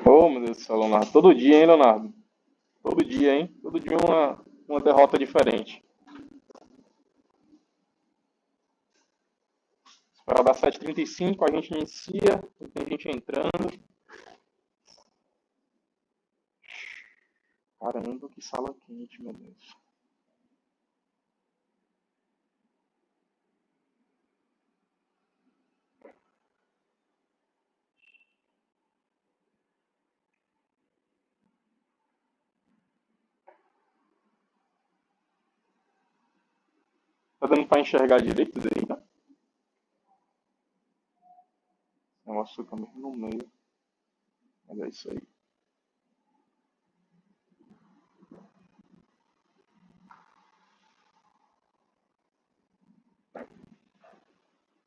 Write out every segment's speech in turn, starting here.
Ô, meu Deus do céu, Leonardo. Todo dia, hein, Leonardo? Todo dia, hein? Todo dia uma derrota diferente. Para dar 7h35, a gente inicia, tem gente entrando. Caramba, que sala quente, meu Deus. Tá dando pra enxergar direito daí, tá? O negócio fica mesmo no meio. Mas é isso aí.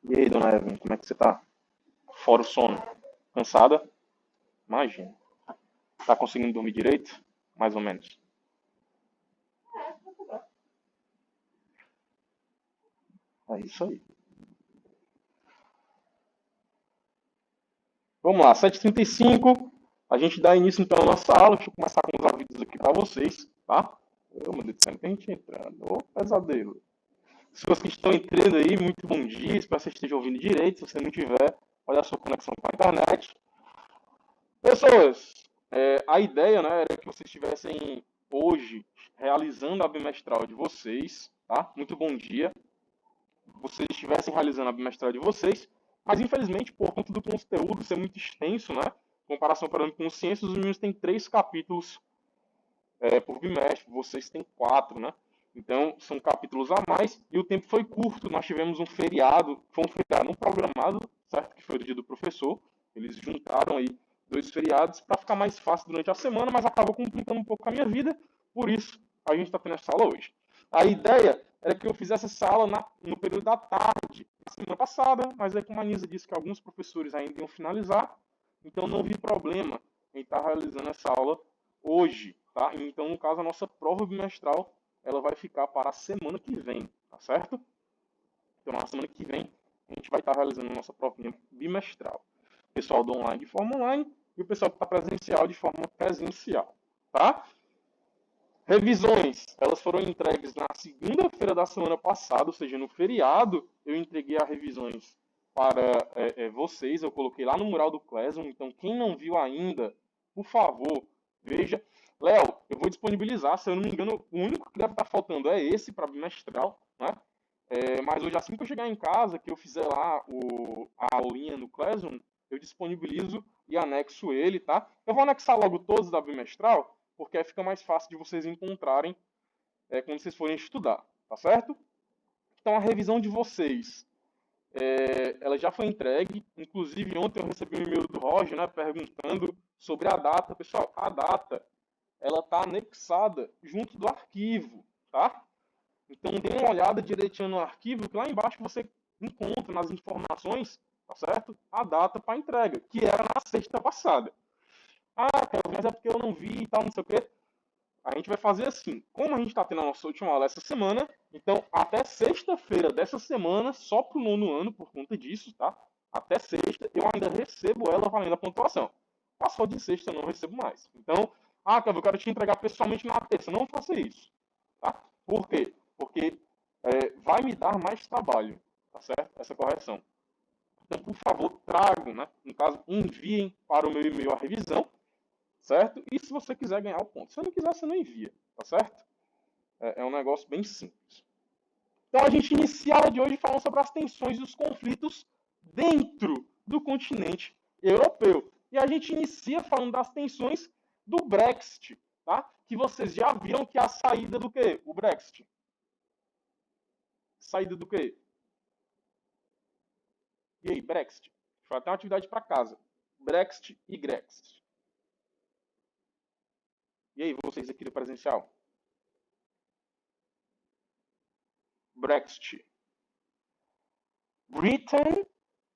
E aí, dona Evelyn, como é que você tá? Fora o sono. Cansada? Imagina. Tá conseguindo dormir direito? Mais ou menos. É isso aí. Vamos lá, 7h35. A gente dá início então à nossa aula. Deixa eu começar com os avisos aqui para vocês, tá? Meu Deus do céu, tem gente entrando. Ô, pesadelo. As pessoas que estão entrando aí, muito bom dia. Espero que você esteja ouvindo direito. Se você não tiver, olha a sua conexão com a internet. Pessoas, a ideia, né, era que vocês estivessem hoje realizando a bimestral de vocês, tá? Muito bom dia. Vocês estivessem realizando a bimestral de vocês, mas infelizmente, por conta do conteúdo ser muito extenso, né? Em comparação, por exemplo, com ciências, os meninos têm 3 capítulos por bimestre, vocês têm 4, né? Então, são capítulos a mais e o tempo foi curto. Nós tivemos um feriado, foi um feriado não programado, certo? Que foi o dia do professor. Eles juntaram aí 2 feriados para ficar mais fácil durante a semana, mas acabou complicando um pouco a minha vida. Por isso, a gente está tendo essa aula hoje. A ideia era que eu fizesse essa aula no período da tarde, na semana passada, mas aí como a Nisa disse que alguns professores ainda iam finalizar, então não vi problema em estar realizando essa aula hoje, tá? Então, no caso, a nossa prova bimestral, ela vai ficar para a semana que vem, tá certo? Então, na semana que vem, a gente vai estar realizando a nossa prova bimestral. O pessoal do online de forma online e o pessoal que está presencial de forma presencial, tá? Revisões, elas foram entregues na segunda-feira da semana passada, ou seja, no feriado, eu entreguei as revisões para vocês, eu coloquei lá no mural do Classroom, então quem não viu ainda, por favor, veja. Léo, eu vou disponibilizar, se eu não me engano, o único que deve estar faltando é esse para bimestral, né? Mas hoje, assim que eu chegar em casa, que eu fizer lá a aulinha no Classroom, eu disponibilizo e anexo ele, tá? Eu vou anexar logo todos da bimestral, porque aí fica mais fácil de vocês encontrarem quando vocês forem estudar, tá certo? Então, a revisão de vocês, ela já foi entregue. Inclusive, ontem eu recebi um e-mail do Roger, né, perguntando sobre a data. Pessoal, a data, ela está anexada junto do arquivo, tá? Então, dê uma olhada direitinho no arquivo, que lá embaixo você encontra nas informações, tá certo? A data para entrega, que era na sexta passada. Ah, cara, mas é porque eu não vi e tal, não sei o quê. A gente vai fazer assim. Como a gente está tendo a nossa última aula essa semana, então até sexta-feira dessa semana, só para o nono ano, por conta disso, tá? Até sexta, eu ainda recebo ela valendo a pontuação. Passou de sexta, eu não recebo mais. Então, eu quero te entregar pessoalmente na terça. Não faça isso, tá? Por quê? Porque vai me dar mais trabalho, tá certo? Essa correção. Então, por favor, tragam, né? No caso, enviem para o meu e-mail a revisão, certo? E se você quiser ganhar o ponto. Se você não quiser, você não envia, tá certo? É um negócio bem simples. Então a gente inicia a aula de hoje falando sobre as tensões e os conflitos dentro do continente europeu. E a gente inicia falando das tensões do Brexit, tá? Que vocês já viram que é a saída do quê? O Brexit. Saída do quê? E aí, Brexit? Foi até uma atividade para casa. Brexit e Grexit. E aí, vocês aqui do presencial? Brexit. Britain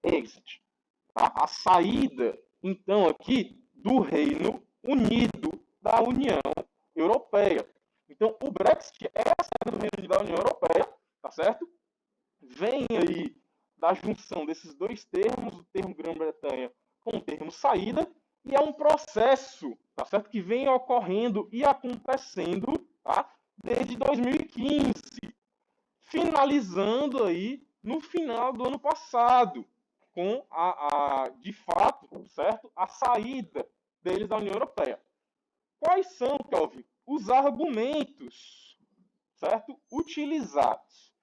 exit. Tá? A saída, então, aqui do Reino Unido da União Europeia. Então, o Brexit é a saída do Reino Unido da União Europeia, tá certo? Vem aí da junção desses dois termos, o termo Grã-Bretanha com o termo saída, E é um processo, tá certo? Que vem ocorrendo e acontecendo, tá? Desde 2015, finalizando aí no final do ano passado, com de fato, certo? A saída deles da União Europeia. Quais são, Kelvin, os argumentos, certo? Utilizados?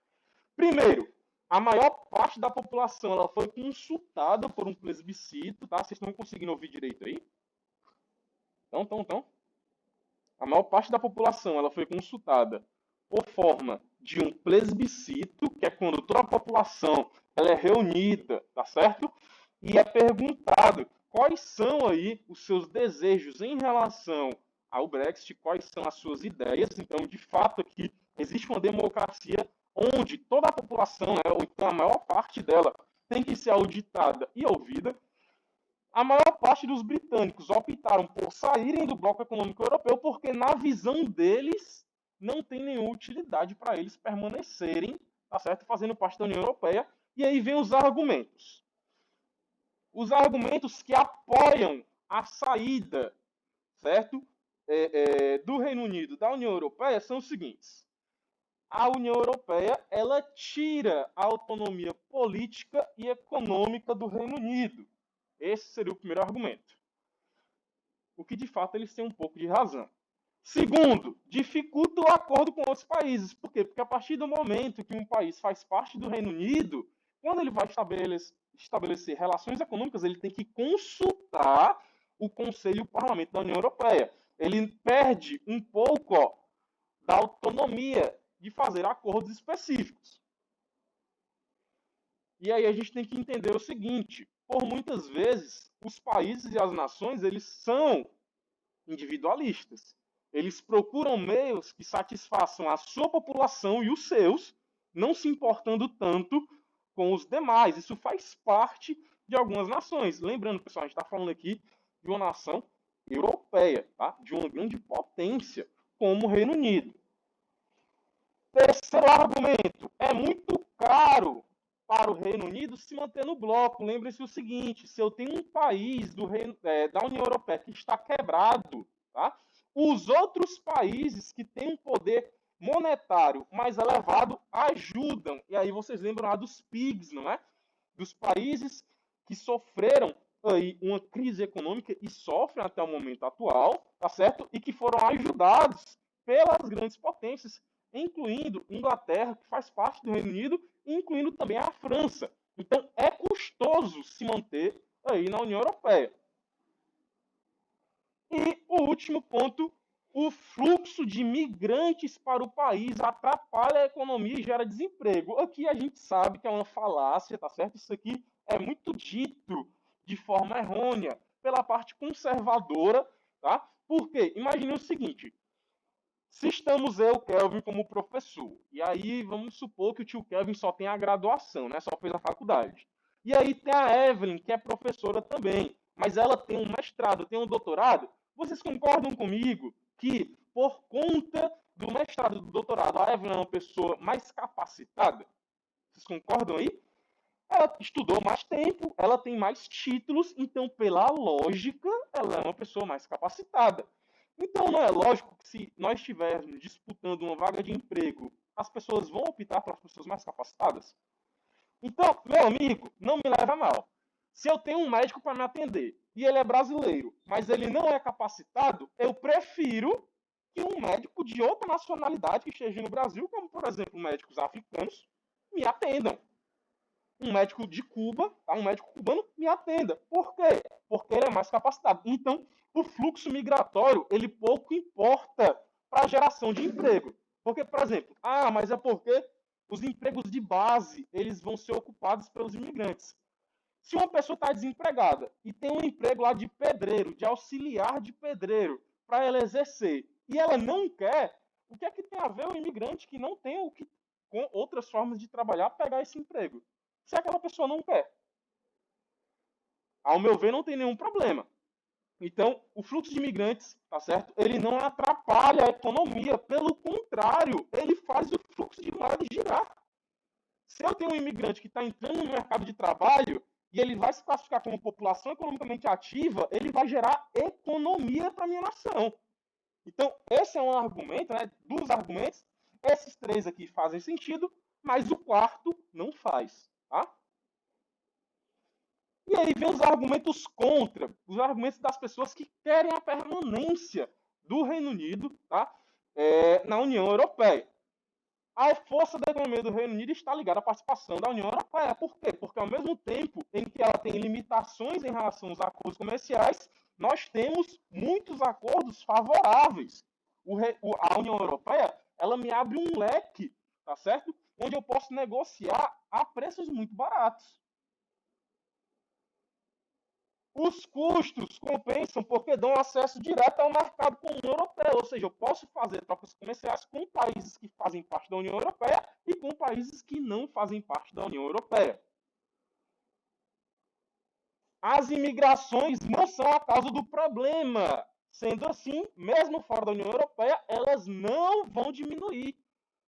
Primeiro, a maior parte da população ela foi consultada por um plebiscito, tá? Vocês estão conseguindo ouvir direito aí? Então. A maior parte da população ela foi consultada por forma de um plebiscito, que é quando toda a população ela é reunida, tá certo? E é perguntado quais são aí os seus desejos em relação ao Brexit, quais são as suas ideias. Então, de fato, aqui existe uma democracia onde toda a população, né, ou então a maior parte dela, tem que ser auditada e ouvida. A maior parte dos britânicos optaram por saírem do bloco econômico europeu porque, na visão deles, não tem nenhuma utilidade para eles permanecerem, tá certo, fazendo parte da União Europeia. E aí vem os argumentos. Os argumentos que apoiam a saída, certo, do Reino Unido da União Europeia são os seguintes. A União Europeia ela tira a autonomia política e econômica do Reino Unido. Esse seria o primeiro argumento. O que de fato eles têm um pouco de razão. Segundo, dificulta o acordo com outros países. Por quê? Porque a partir do momento que um país faz parte do Reino Unido, quando ele vai estabelecer relações econômicas, ele tem que consultar o Conselho e o Parlamento da União Europeia. Ele perde um pouco da autonomia de fazer acordos específicos. E aí a gente tem que entender o seguinte: por muitas vezes, os países e as nações eles são individualistas. Eles procuram meios que satisfaçam a sua população e os seus, não se importando tanto com os demais. Isso faz parte de algumas nações. Lembrando, pessoal, a gente está falando aqui de uma nação europeia, tá? De uma grande potência como o Reino Unido. Terceiro argumento: é muito caro para o Reino Unido se manter no bloco. Lembre-se o seguinte: se eu tenho um país da União Europeia que está quebrado, tá? Os outros países que têm um poder monetário mais elevado ajudam. E aí vocês lembram lá dos PIGs, não é? Dos países que sofreram aí uma crise econômica e sofrem até o momento atual, tá certo? E que foram ajudados pelas grandes potências, incluindo Inglaterra, que faz parte do Reino Unido, incluindo também a França. Então, é custoso se manter aí na União Europeia. E o último ponto, o fluxo de migrantes para o país atrapalha a economia e gera desemprego. Aqui a gente sabe que é uma falácia, tá certo? Isso aqui é muito dito de forma errônea pela parte conservadora, tá? Porque, imagine o seguinte: se estamos eu, Kelvin, como professor, e aí vamos supor que o tio Kelvin só tem a graduação, né? Só fez a faculdade. E aí tem a Evelyn, que é professora também, mas ela tem um mestrado, tem um doutorado. Vocês concordam comigo que, por conta do mestrado e do doutorado, a Evelyn é uma pessoa mais capacitada? Vocês concordam aí? Ela estudou mais tempo, ela tem mais títulos, então, pela lógica, ela é uma pessoa mais capacitada. Então, não é lógico que se nós estivermos disputando uma vaga de emprego, as pessoas vão optar pelas pessoas mais capacitadas? Então, meu amigo, não me leva a mal. Se eu tenho um médico para me atender e ele é brasileiro, mas ele não é capacitado, eu prefiro que um médico de outra nacionalidade que esteja no Brasil, como, por exemplo, médicos africanos, me atendam. Um médico de Cuba, tá? Um médico cubano, me atenda. Por quê? Porque ele é mais capacitado. Então, o fluxo migratório, ele pouco importa para a geração de emprego. Porque, por exemplo, mas é porque os empregos de base, eles vão ser ocupados pelos imigrantes. Se uma pessoa está desempregada e tem um emprego lá de pedreiro, de auxiliar de pedreiro, para ela exercer, e ela não quer, o que é que tem a ver o imigrante que não tem com outras formas de trabalhar pegar esse emprego? Se aquela pessoa não quer. Ao meu ver, não tem nenhum problema. Então, o fluxo de imigrantes, tá certo? Ele não atrapalha a economia, pelo contrário, ele faz o fluxo de moeda girar. Se eu tenho um imigrante que está entrando no mercado de trabalho e ele vai se classificar como população economicamente ativa, ele vai gerar economia para a minha nação. Então, esse é um argumento, né? Dos argumentos, esses três aqui fazem sentido, mas o quarto não faz, tá? E aí vem os argumentos contra, os argumentos das pessoas que querem a permanência do Reino Unido, tá? Na União Europeia. A força da economia do Reino Unido está ligada à participação da União Europeia. Por quê? Porque ao mesmo tempo em que ela tem limitações em relação aos acordos comerciais, nós temos muitos acordos favoráveis. A União Europeia, ela me abre um leque, tá certo? Onde eu posso negociar a preços muito baratos. Os custos compensam porque dão acesso direto ao mercado comum europeu, ou seja, eu posso fazer trocas comerciais com países que fazem parte da União Europeia e com países que não fazem parte da União Europeia. As imigrações não são a causa do problema. Sendo assim, mesmo fora da União Europeia, elas não vão diminuir.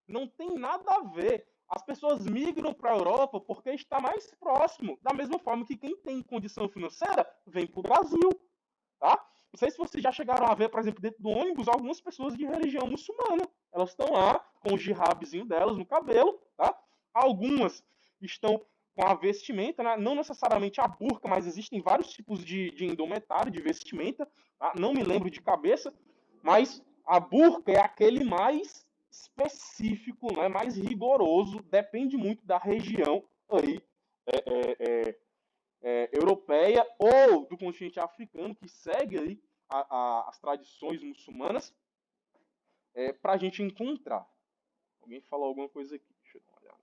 Não tem nada a ver. As pessoas migram para a Europa porque está mais próximo. Da mesma forma que quem tem condição financeira vem para o Brasil. Tá? Não sei se vocês já chegaram a ver, por exemplo, dentro do ônibus, algumas pessoas de religião muçulmana. Elas estão lá com o jihadzinho delas no cabelo. Tá? Algumas estão com a vestimenta, né? Não necessariamente a burca, mas existem vários tipos de indumentário, de vestimenta. Tá? Não me lembro de cabeça, mas a burca é aquele mais específico, né? Mais rigoroso, depende muito da região aí, europeia ou do continente africano, que segue aí as tradições muçulmanas, para a gente encontrar. Alguém falou alguma coisa aqui? Deixa eu dar uma olhada.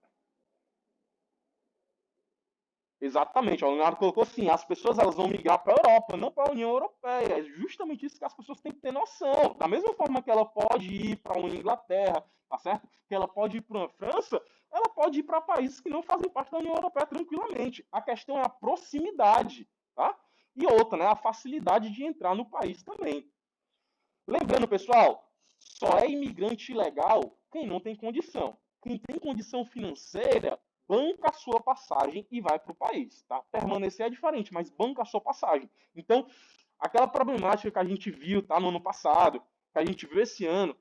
Exatamente, o Leonardo colocou assim, as pessoas elas vão migrar para a Europa, não para a União Europeia. É justamente isso que as pessoas têm que ter noção. Da mesma forma que ela pode ir para uma Inglaterra, tá certo? Que ela pode ir para uma França, ela pode ir para países que não fazem parte da União Europeia tranquilamente. A questão é a proximidade, tá? E outra, né, a facilidade de entrar no país também. Lembrando, pessoal, só é imigrante ilegal quem não tem condição. Quem tem condição financeira, banca a sua passagem e vai para o país. Tá? Permanecer é diferente, mas banca a sua passagem. Então, aquela problemática que a gente viu tá, no ano passado, que a gente viu esse ano,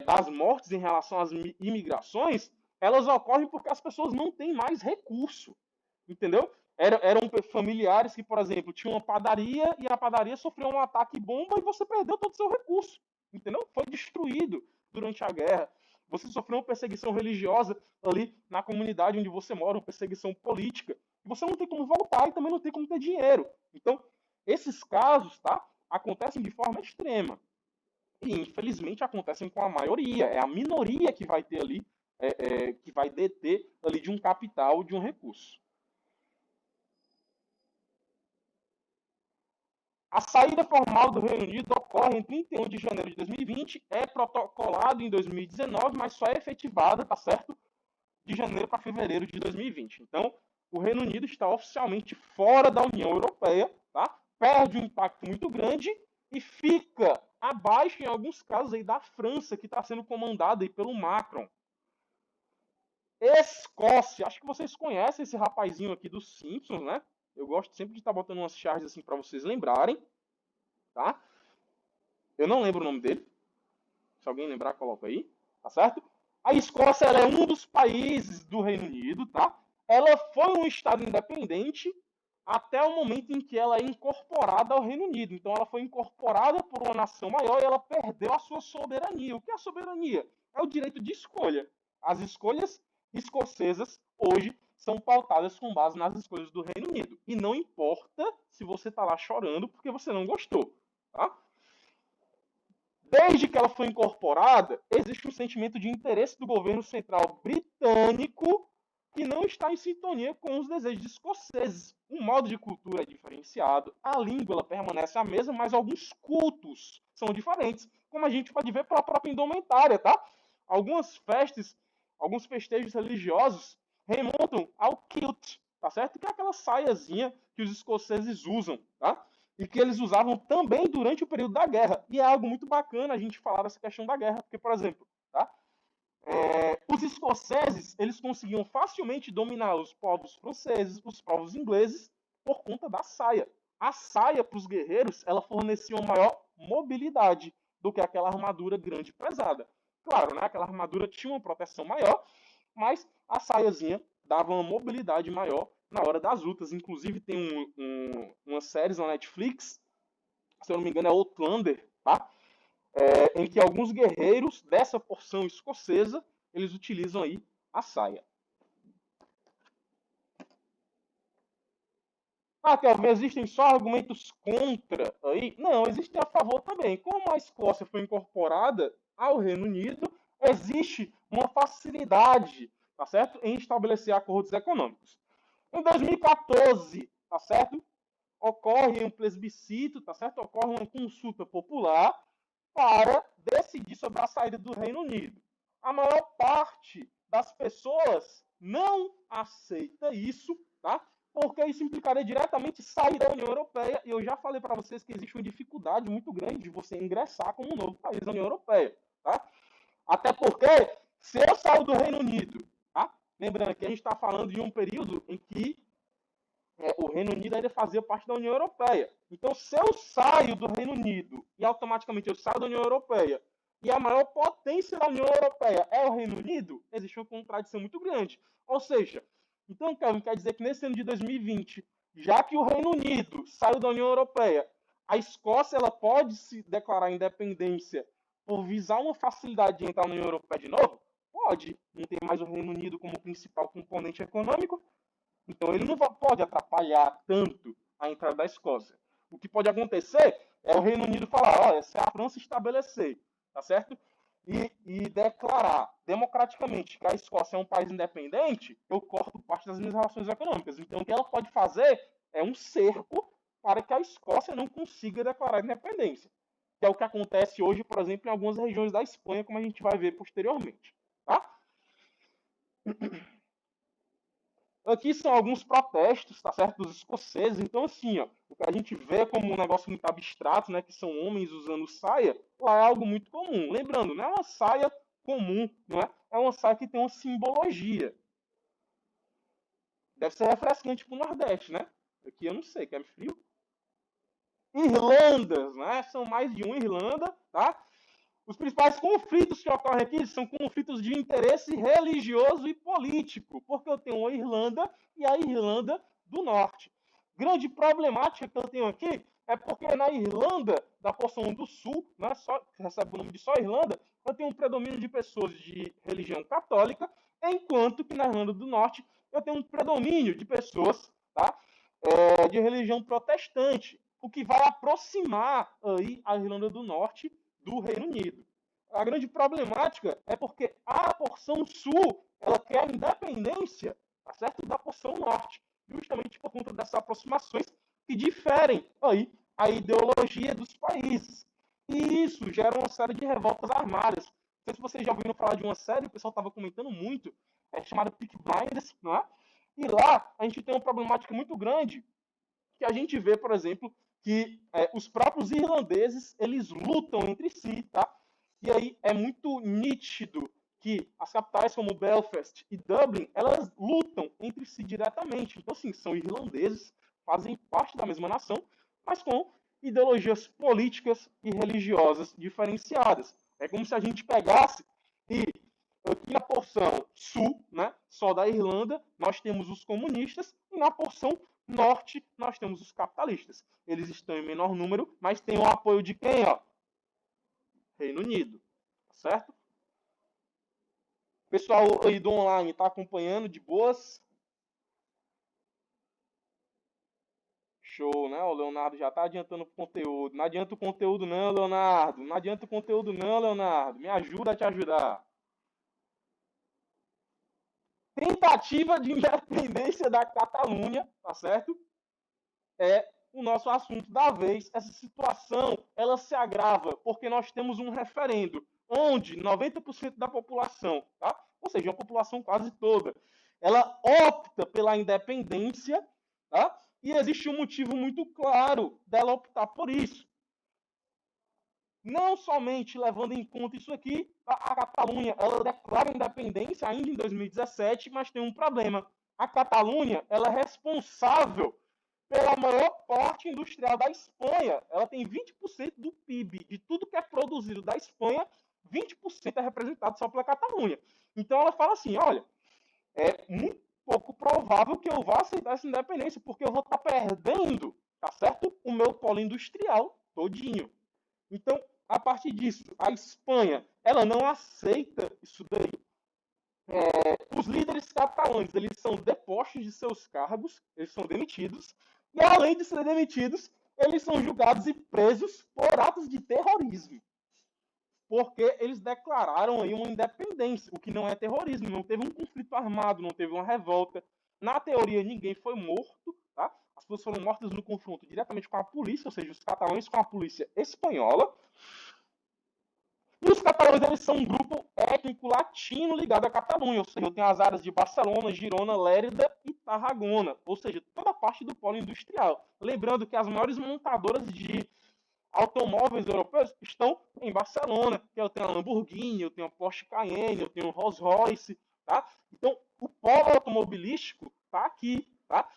das mortes em relação às imigrações, elas ocorrem porque as pessoas não têm mais recurso. Entendeu? Eram familiares que, por exemplo, tinham uma padaria e a padaria sofreu um ataque bomba e você perdeu todo o seu recurso. Entendeu? Foi destruído durante a guerra. Você sofreu uma perseguição religiosa ali na comunidade onde você mora, uma perseguição política. E você não tem como voltar e também não tem como ter dinheiro. Então, esses casos, tá? Acontecem de forma extrema. E, infelizmente, acontecem com a maioria. É a minoria que vai ter ali, que vai deter ali de um capital, de um recurso. A saída formal do Reino Unido ocorre em 31 de janeiro de 2020, é protocolado em 2019, mas só é efetivada, tá certo? De janeiro para fevereiro de 2020. Então, o Reino Unido está oficialmente fora da União Europeia, tá? Perde um impacto muito grande e fica abaixo, em alguns casos, aí, da França, que está sendo comandada aí pelo Macron. Escócia, acho que vocês conhecem esse rapazinho aqui dos Simpsons, né? Eu gosto sempre de estar botando umas charges assim para vocês lembrarem, tá? Eu não lembro o nome dele. Se alguém lembrar, coloca aí, tá certo? A Escócia ela é um dos países do Reino Unido, tá? Ela foi um estado independente até o momento em que ela é incorporada ao Reino Unido. Então ela foi incorporada por uma nação maior e ela perdeu a sua soberania. O que é a soberania? É o direito de escolha. As escolhas escocesas hoje são pautadas com base nas escolhas do Reino Unido. E não importa se você está lá chorando porque você não gostou, tá? Desde que ela foi incorporada, existe um sentimento de interesse do governo central britânico que não está em sintonia com os desejos escoceses. O modo de cultura é diferenciado, a língua ela permanece a mesma, mas alguns cultos são diferentes, como a gente pode ver pela própria indumentária, tá? Algumas festas, alguns festejos religiosos remontam ao kilt, tá certo? Que é aquela saiazinha que os escoceses usam, tá? E que eles usavam também durante o período da guerra. E é algo muito bacana a gente falar dessa questão da guerra, porque, por exemplo, tá? Os escoceses eles conseguiam facilmente dominar os povos franceses, os povos ingleses, por conta da saia. A saia, para os guerreiros, ela fornecia uma maior mobilidade do que aquela armadura grande e pesada. Claro, né, aquela armadura tinha uma proteção maior, mas a saiazinha dava uma mobilidade maior na hora das lutas. Inclusive tem uma série na Netflix, se eu não me engano é Outlander, tá? Em que alguns guerreiros dessa porção escocesa, eles utilizam aí a saia. Kelvin, existem só argumentos contra aí? Não, existem a favor também. Como a Escócia foi incorporada ao Reino Unido, existe uma facilidade, tá certo, em estabelecer acordos econômicos. Em 2014, tá certo, ocorre um plebiscito, tá certo, ocorre uma consulta popular para decidir sobre a saída do Reino Unido. A maior parte das pessoas não aceita isso, tá? Porque isso implicaria diretamente sair da União Europeia, e eu já falei para vocês que existe uma dificuldade muito grande de você ingressar como um novo país da União Europeia, tá? Até porque, se eu saio do Reino Unido, tá? Lembrando que a gente está falando de um período em que o Reino Unido ainda fazia parte da União Europeia. Então, se eu saio do Reino Unido e automaticamente eu saio da União Europeia e a maior potência da União Europeia é o Reino Unido, existe uma contradição muito grande. Ou seja, então, Kevin, quer dizer que nesse ano de 2020, já que o Reino Unido saiu da União Europeia, a Escócia ela pode se declarar independência por visar uma facilidade de entrar na União Europeia de novo? Pode. Não tem mais o Reino Unido como principal componente econômico. Então ele não pode atrapalhar tanto a entrada da Escócia. O que pode acontecer é o Reino Unido falar, olha, se a França estabelecer, tá certo? E declarar democraticamente que a Escócia é um país independente, eu corto parte das minhas relações econômicas. Então o que ela pode fazer é um cerco para que a Escócia não consiga declarar independência. Que é o que acontece hoje, por exemplo, em algumas regiões da Espanha, como a gente vai ver posteriormente. Tá? Aqui são alguns protestos, tá certo, dos escoceses. Então, assim, ó, o que a gente vê como um negócio muito abstrato, né, que são homens usando saia, lá é algo muito comum. Lembrando, não é uma saia comum, não é? É uma saia que tem uma simbologia. Deve ser refrescante pro Nordeste, né? Aqui eu não sei, que é frio. Irlandas, né? São mais de uma Irlanda, tá? Os principais conflitos que ocorrem aqui são conflitos de interesse religioso e político, porque eu tenho a Irlanda e a Irlanda do Norte. Grande problemática que eu tenho aqui é porque na Irlanda, da porção do Sul, né, só, que recebe o nome de só Irlanda, eu tenho um predomínio de pessoas de religião católica, enquanto que na Irlanda do Norte eu tenho um predomínio de pessoas, tá, de religião protestante, o que vai aproximar aí a Irlanda do Norte do Reino Unido. A grande problemática é porque a porção sul ela quer a independência, tá certo, da porção norte, justamente por conta dessas aproximações que diferem aí a ideologia dos países. E isso gera uma série de revoltas armadas. Não sei se vocês já ouviram falar de uma série, o pessoal estava comentando muito, chamada Peaky Blinders, não é? E lá a gente tem uma problemática muito grande que a gente vê, por exemplo, que os próprios irlandeses eles lutam entre si, tá? E aí é muito nítido que as capitais como Belfast e Dublin, elas lutam entre si diretamente. Então, assim, são irlandeses, fazem parte da mesma nação, mas com ideologias políticas e religiosas diferenciadas. É como se a gente pegasse e aqui na porção sul, né, só da Irlanda, nós temos os comunistas, e na porção norte, nós temos os capitalistas. Eles estão em menor número, mas tem o apoio de quem? Ó? Reino Unido. Certo? O pessoal aí do online está acompanhando de boas? Show, né? O Leonardo já está adiantando o conteúdo. Não adianta o conteúdo não, Leonardo. Não adianta o conteúdo não, Leonardo. Me ajuda a te ajudar. Tentativa de independência da Catalunha, tá certo? É o nosso assunto da vez. Essa situação, ela se agrava porque nós temos um referendo onde 90% da população, tá? Ou seja, a população quase toda, ela opta pela independência, tá? E existe um motivo muito claro dela optar por isso. Não somente levando em conta isso aqui, a Catalunha ela declara independência ainda em 2017, mas tem um problema. A Catalunha ela é responsável pela maior parte industrial da Espanha. Ela tem 20% do PIB, de tudo que é produzido da Espanha, 20% é representado só pela Catalunha. Então ela fala assim, olha, é muito pouco provável que eu vá aceitar essa independência, porque eu vou estar perdendo, tá certo? O meu polo industrial todinho. Então, a partir disso, a Espanha, ela não aceita isso daí. Os líderes catalães, eles são depostos de seus cargos, eles são demitidos, e além de serem demitidos, eles são julgados e presos por atos de terrorismo, porque eles declararam aí uma independência, o que não é terrorismo, não teve um conflito armado, não teve uma revolta. Na teoria, ninguém foi morto, tá? As pessoas foram mortas no confronto diretamente com a polícia, ou seja, os catalães com a polícia espanhola. E os catalães, eles são um grupo étnico latino ligado à Catalunha, ou seja, eu tenho as áreas de Barcelona, Girona, Lérida e Tarragona, ou seja, toda a parte do polo industrial. Lembrando que as maiores montadoras de automóveis europeus estão em Barcelona, que eu tenho a Lamborghini, eu tenho a Porsche Cayenne, eu tenho a Rolls Royce, tá? Então, o polo automobilístico está aqui, tá?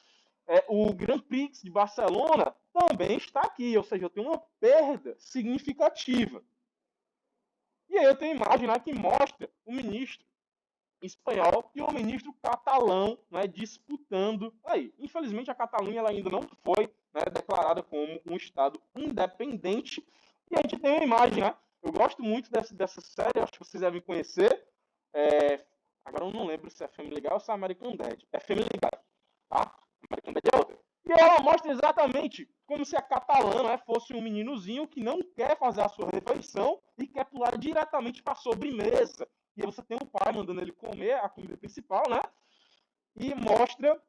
O Grand Prix de Barcelona também está aqui, ou seja, eu tenho uma perda significativa. E aí eu tenho uma imagem, né, que mostra o ministro espanhol e o ministro catalão, né, disputando aí. Infelizmente a Catalunha ela ainda não foi, né, declarada como um estado independente. E a gente tem uma imagem, né? Eu gosto muito dessa série, acho que vocês devem conhecer. Agora eu não lembro se é Family Guy ou se é American Dad. É Family Guy, tá? American Dad é outra. E ela mostra exatamente como se a catalã, né, fosse um meninozinho que não quer fazer a sua refeição e quer pular diretamente para a sobremesa. E aí você tem o pai mandando ele comer a comida principal, né? E mostra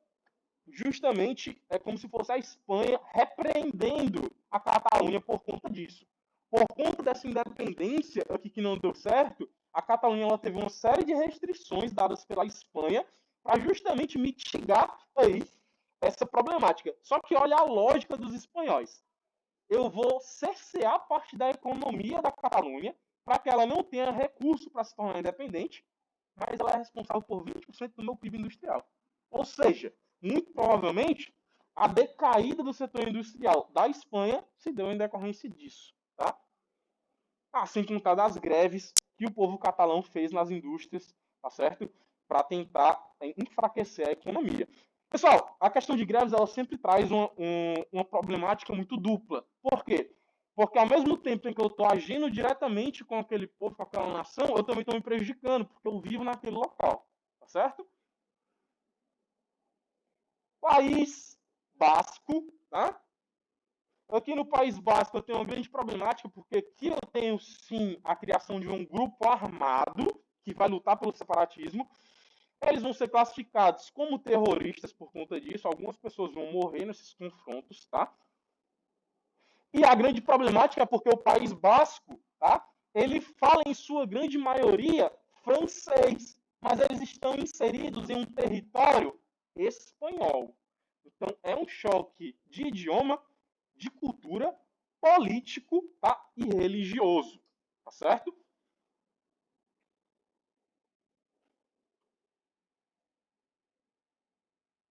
justamente como se fosse a Espanha repreendendo a Catalunha por conta disso. Por conta dessa independência aqui que não deu certo, a Catalunha ela teve uma série de restrições dadas pela Espanha para justamente mitigar aí essa problemática. Só que olha a lógica dos espanhóis. Eu vou cercear parte da economia da Catalunha para que ela não tenha recurso para se tornar independente, mas ela é responsável por 20% do meu PIB industrial. Ou seja, muito provavelmente, a decaída do setor industrial da Espanha se deu em decorrência disso. Tá? Assim como tá das greves que o povo catalão fez nas indústrias, tá certo? Para tentar enfraquecer a economia. Pessoal, a questão de greves ela sempre traz uma problemática muito dupla. Por quê? Porque ao mesmo tempo em que eu estou agindo diretamente com aquele povo, com aquela nação, eu também estou me prejudicando, porque eu vivo naquele local. Tá certo? País Basco, tá? Aqui no País Basco eu tenho uma grande problemática, porque aqui eu tenho sim a criação de um grupo armado que vai lutar pelo separatismo. Eles vão ser classificados como terroristas por conta disso. Algumas pessoas vão morrer nesses confrontos, tá? E a grande problemática é porque o País Basco, tá? Ele fala em sua grande maioria francês, mas eles estão inseridos em um território espanhol. Então é um choque de idioma, de cultura, político, tá? E religioso, tá certo?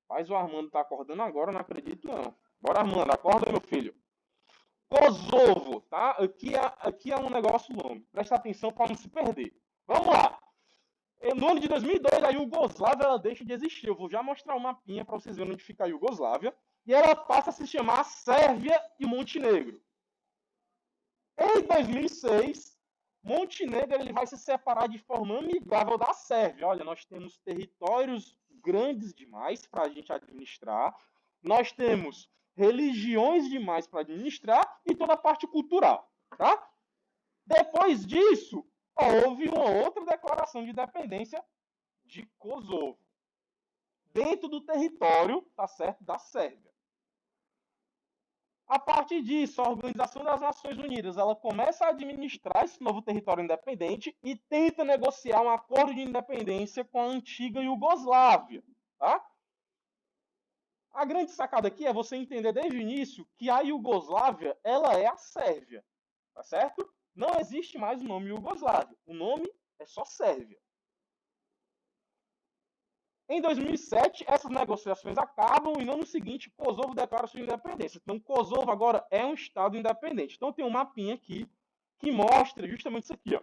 Mas o Armando tá acordando agora, não acredito não. Bora, Armando, acorda, meu filho. Kosovo, tá? Aqui é um negócio longo. Presta atenção para não se perder. Vamos lá. No ano de 2002, a Iugoslávia ela deixa de existir. Eu vou já mostrar um mapinha para vocês verem onde fica a Iugoslávia. E ela passa a se chamar Sérvia e Montenegro. Em 2006, Montenegro ele vai se separar de forma amigável da Sérvia. Olha, nós temos territórios grandes demais para a gente administrar. Nós temos religiões demais para administrar e toda a parte cultural, tá? Depois disso, houve uma outra declaração de independência de Kosovo, dentro do território, tá certo, da Sérvia. A partir disso, a Organização das Nações Unidas ela começa a administrar esse novo território independente e tenta negociar um acordo de independência com a antiga Iugoslávia, tá? A grande sacada aqui é você entender desde o início que a Iugoslávia ela é a Sérvia, tá certo? Não existe mais o nome Iugoslávia. O nome é só Sérvia. Em 2007, essas negociações acabam e no ano seguinte, Kosovo declara sua independência. Então, Kosovo agora é um estado independente. Então, tem um mapinha aqui que mostra justamente isso aqui, ó.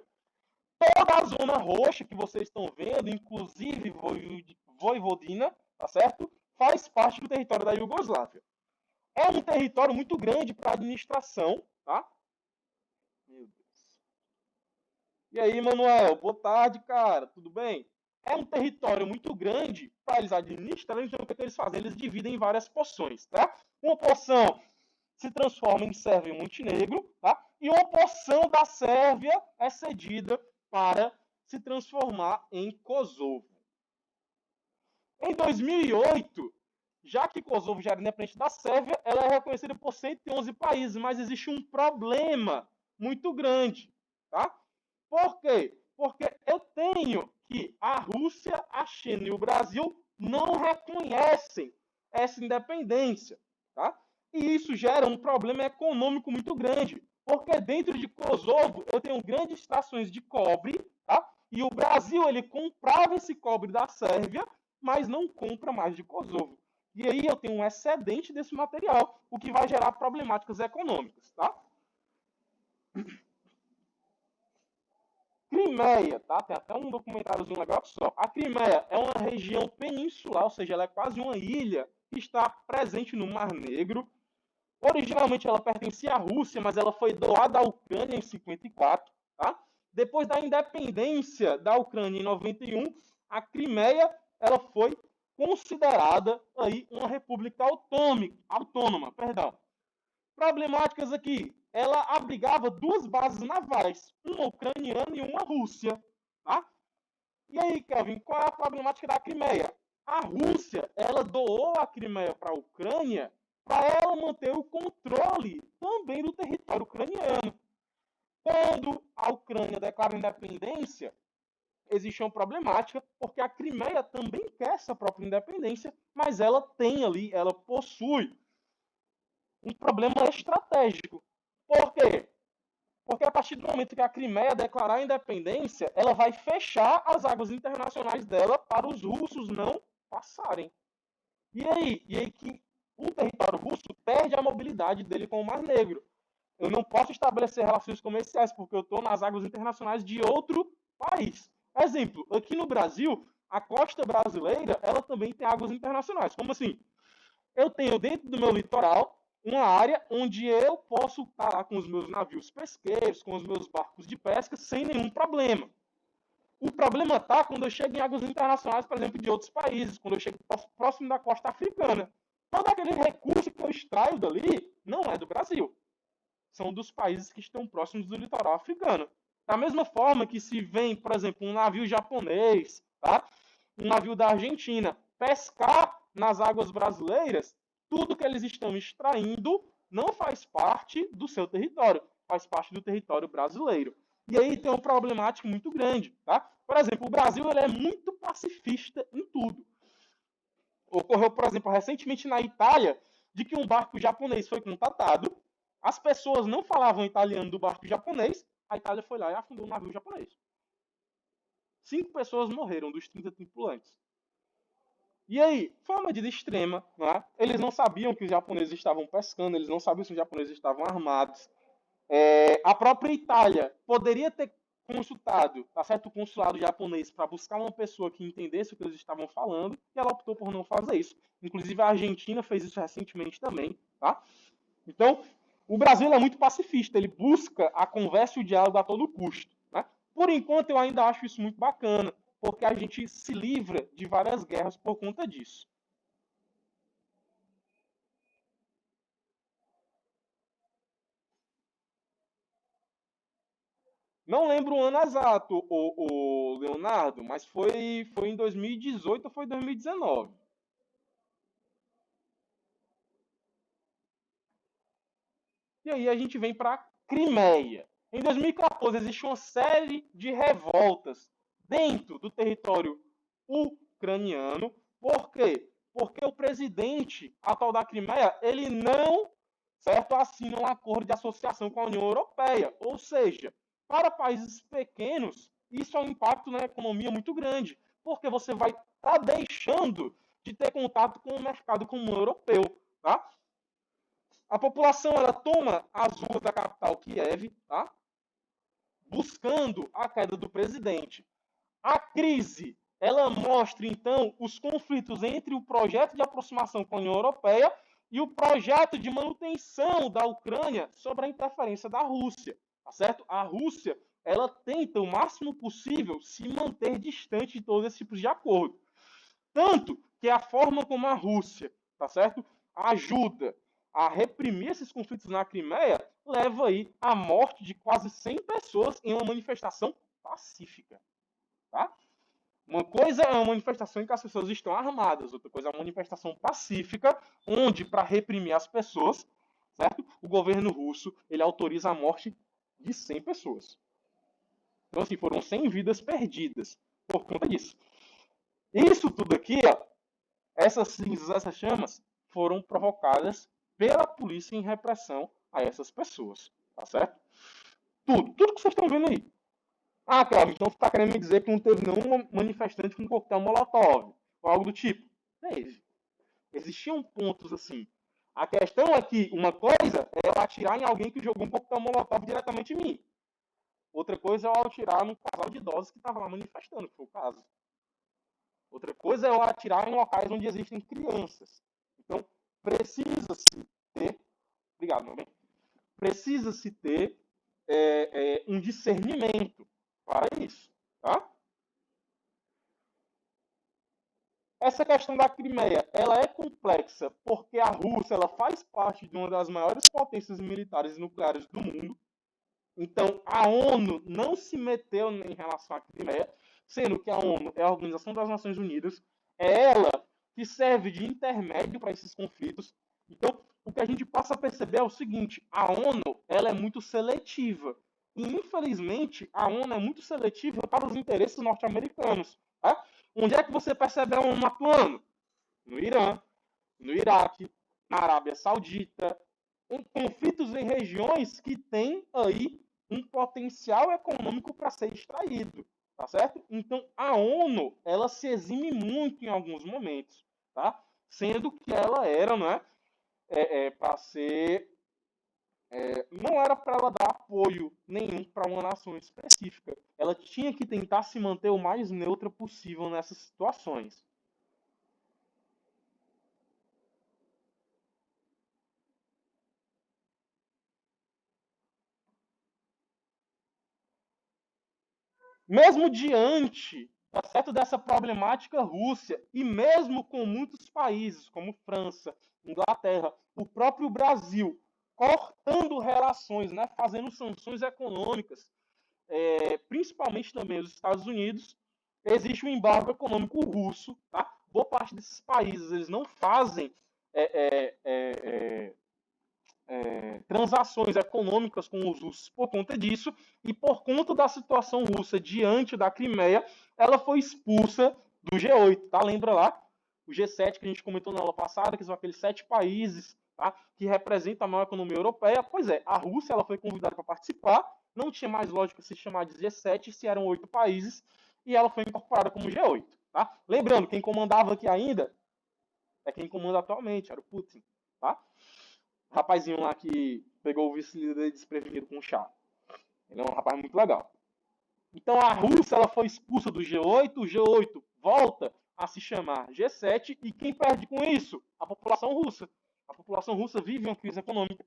Toda a zona roxa que vocês estão vendo, inclusive Voivodina, tá certo? Faz parte do território da Iugoslávia. É um território muito grande para a administração, tá? Meu Deus. E aí, Manuel? Boa tarde, cara. Tudo bem? É um território muito grande para eles administrarem, então o que eles fazem? Eles dividem em várias porções, tá? Uma porção se transforma em Sérvia e Montenegro, tá? E uma porção da Sérvia é cedida para se transformar em Kosovo. Em 2008, já que Kosovo já era independente da Sérvia, ela é reconhecida por 111 países, mas existe um problema muito grande, tá? Por quê? Porque eu tenho que a Rússia, a China e o Brasil não reconhecem essa independência, tá? E isso gera um problema econômico muito grande, porque dentro de Kosovo eu tenho grandes estações de cobre, tá? E o Brasil ele comprava esse cobre da Sérvia, mas não compra mais de Kosovo. E aí eu tenho um excedente desse material, o que vai gerar problemáticas econômicas, tá? Crimeia, tá? Tem até um documentáriozinho legal só. A Crimeia é uma região peninsular, ou seja, ela é quase uma ilha que está presente no Mar Negro. Originalmente ela pertencia à Rússia, mas ela foi doada à Ucrânia em 54, tá? Depois da independência da Ucrânia em 91, a Crimeia ela foi considerada aí uma república autônoma, perdão. Problemáticas aqui. Ela abrigava duas bases navais, uma ucraniana e uma Rússia. Tá? E aí, Kevin, qual é a problemática da Crimeia? A Rússia ela doou a Crimeia para a Ucrânia para ela manter o controle também do território ucraniano. Quando a Ucrânia declara independência, existe uma problemática, porque a Crimeia também quer essa própria independência, mas ela tem ali, ela possui um problema estratégico. Por quê? Porque a partir do momento que a Crimeia declarar a independência, ela vai fechar as águas internacionais dela para os russos não passarem. E aí que o território russo perde a mobilidade dele com o Mar Negro. Eu não posso estabelecer relações comerciais porque eu estou nas águas internacionais de outro país. Exemplo, aqui no Brasil, a costa brasileira, ela também tem águas internacionais. Como assim? Eu tenho dentro do meu litoral uma área onde eu posso estar lá com os meus navios pesqueiros, com os meus barcos de pesca, sem nenhum problema. O problema está quando eu chego em águas internacionais, por exemplo, de outros países, quando eu chego próximo da costa africana. Todo aquele recurso que eu extraio dali não é do Brasil. São dos países que estão próximos do litoral africano. Da mesma forma que se vem, por exemplo, um navio japonês, tá? Um navio da Argentina, pescar nas águas brasileiras, tudo que eles estão extraindo não faz parte do seu território, faz parte do território brasileiro. E aí tem uma problemática muito grande, tá? Por exemplo, o Brasil ele é muito pacifista em tudo. Ocorreu, por exemplo, recentemente na Itália, de que um barco japonês foi contatado, as pessoas não falavam italiano do barco japonês, a Itália foi lá e afundou um navio japonês. 5 pessoas morreram dos 30 tripulantes. E aí, foi uma medida extrema, né? Eles não sabiam que os japoneses estavam pescando, eles não sabiam se os japoneses estavam armados. A própria Itália poderia ter consultado, tá certo, o consulado japonês para buscar uma pessoa que entendesse o que eles estavam falando, e ela optou por não fazer isso. Inclusive a Argentina fez isso recentemente também, tá? Então, o Brasil é muito pacifista, ele busca a conversa e o diálogo a todo custo, né? Por enquanto, eu ainda acho isso muito bacana, porque a gente se livra de várias guerras por conta disso. Não lembro o ano exato, o Leonardo, mas foi em 2018 ou foi 2019. E aí a gente vem para a Crimeia. Em 2014 existe uma série de revoltas dentro do território ucraniano. Por quê? Porque o presidente atual da Crimeia, ele não, certo, assina um acordo de associação com a União Europeia. Ou seja, para países pequenos, isso é um impacto na economia muito grande, porque você vai está deixando de ter contato com o mercado comum europeu. Tá? A população ela toma as ruas da capital Kiev, tá? Buscando a queda do presidente. A crise ela mostra, então, os conflitos entre o projeto de aproximação com a União Europeia e o projeto de manutenção da Ucrânia sobre a interferência da Rússia. Tá certo? A Rússia ela tenta o máximo possível se manter distante de todos esses tipos de acordo. Tanto que a forma como a Rússia, tá certo, ajuda a reprimir esses conflitos na Crimeia leva aí à morte de quase 100 pessoas em uma manifestação pacífica. Tá? Uma coisa é uma manifestação em que as pessoas estão armadas, outra coisa é uma manifestação pacífica, onde, para reprimir as pessoas, certo? O governo russo ele autoriza a morte de 100 pessoas. Então, assim, foram 100 vidas perdidas por conta disso. Isso tudo aqui, ó, essas cinzas, essas chamas, foram provocadas pela polícia em repressão a essas pessoas. Tá certo? Tudo que vocês estão vendo aí. Ah, Cláudio, então você está querendo me dizer que não teve nenhum manifestante com coquetel Molotov, ou algo do tipo. Teve. Existiam pontos assim. A questão é que uma coisa é eu atirar em alguém que jogou um coquetel Molotov diretamente em mim. Outra coisa é eu atirar num casal de idosos que estava lá manifestando, que foi o caso. Outra coisa é eu atirar em locais onde existem crianças. Então, precisa-se ter. Obrigado, meu bem. Precisa-se ter um discernimento para isso. Tá? Essa questão da Crimeia, ela é complexa porque a Rússia ela faz parte de uma das maiores potências militares e nucleares do mundo. Então, a ONU não se meteu em relação à Crimeia, sendo que a ONU é a Organização das Nações Unidas, é ela que serve de intermédio para esses conflitos. Então, o que a gente passa a perceber é o seguinte, a ONU ela é muito seletiva. E, infelizmente, a ONU é muito seletiva para os interesses norte-americanos. Tá? Onde é que você percebe a ONU atuando? No Irã, no Iraque, na Arábia Saudita, em conflitos em regiões que têm aí um potencial econômico para ser extraído, tá certo? Então a ONU ela se exime muito em alguns momentos, tá? Sendo que ela era, né, para ser não era para ela dar apoio nenhum para uma nação específica. Ela tinha que tentar se manter o mais neutra possível nessas situações. Mesmo diante, tá certo, dessa problemática Rússia, e mesmo com muitos países, como França, Inglaterra, o próprio Brasil, cortando relações, né, fazendo sanções econômicas, principalmente também os Estados Unidos, existe um embargo econômico russo. Tá? Boa parte desses países eles não fazem transações econômicas com os russos por conta disso, e por conta da situação russa diante da Crimeia, ela foi expulsa do G8, tá? Lembra lá? O G7 que a gente comentou na aula passada, que são aqueles 7 países, tá? Que representam a maior economia europeia. Pois é, a Rússia ela foi convidada para participar, não tinha mais lógica se chamar de G7 se eram 8 países, e ela foi incorporada como G8. Tá? Lembrando, quem comandava aqui ainda é quem comanda atualmente, era o Putin. Tá? O rapazinho lá que pegou o vice-líder desprevenido com o chá. Ele é um rapaz muito legal. Então a Rússia ela foi expulsa do G8, o G8 volta a se chamar G7 e quem perde com isso? A população russa. A população russa vive uma crise econômica.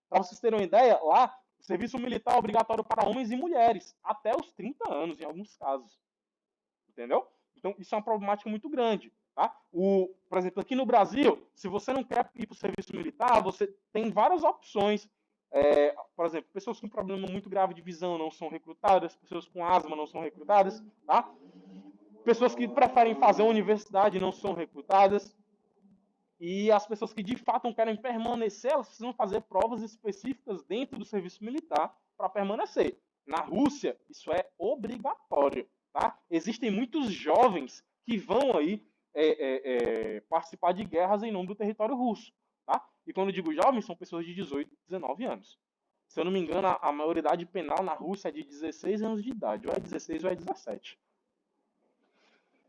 Para vocês terem uma ideia, lá o serviço militar é obrigatório para homens e mulheres, até os 30 anos em alguns casos. Entendeu? Então isso é uma problemática muito grande. Tá? Por exemplo, aqui no Brasil, se você não quer ir para o serviço militar, você tem várias opções. Por exemplo, pessoas com problema muito grave de visão não são recrutadas, pessoas com asma não são recrutadas, tá? Pessoas que preferem fazer a universidade não são recrutadas. E as pessoas que de fato não querem permanecer, elas precisam fazer provas específicas dentro do serviço militar para permanecer. Na Rússia, isso é obrigatório. Tá? Existem muitos jovens que vão aí participar de guerras em nome do território russo. Tá? E quando eu digo jovens, são pessoas de 18, 19 anos. Se eu não me engano, a maioridade penal na Rússia é de 16 anos de idade, ou é 16 ou é 17.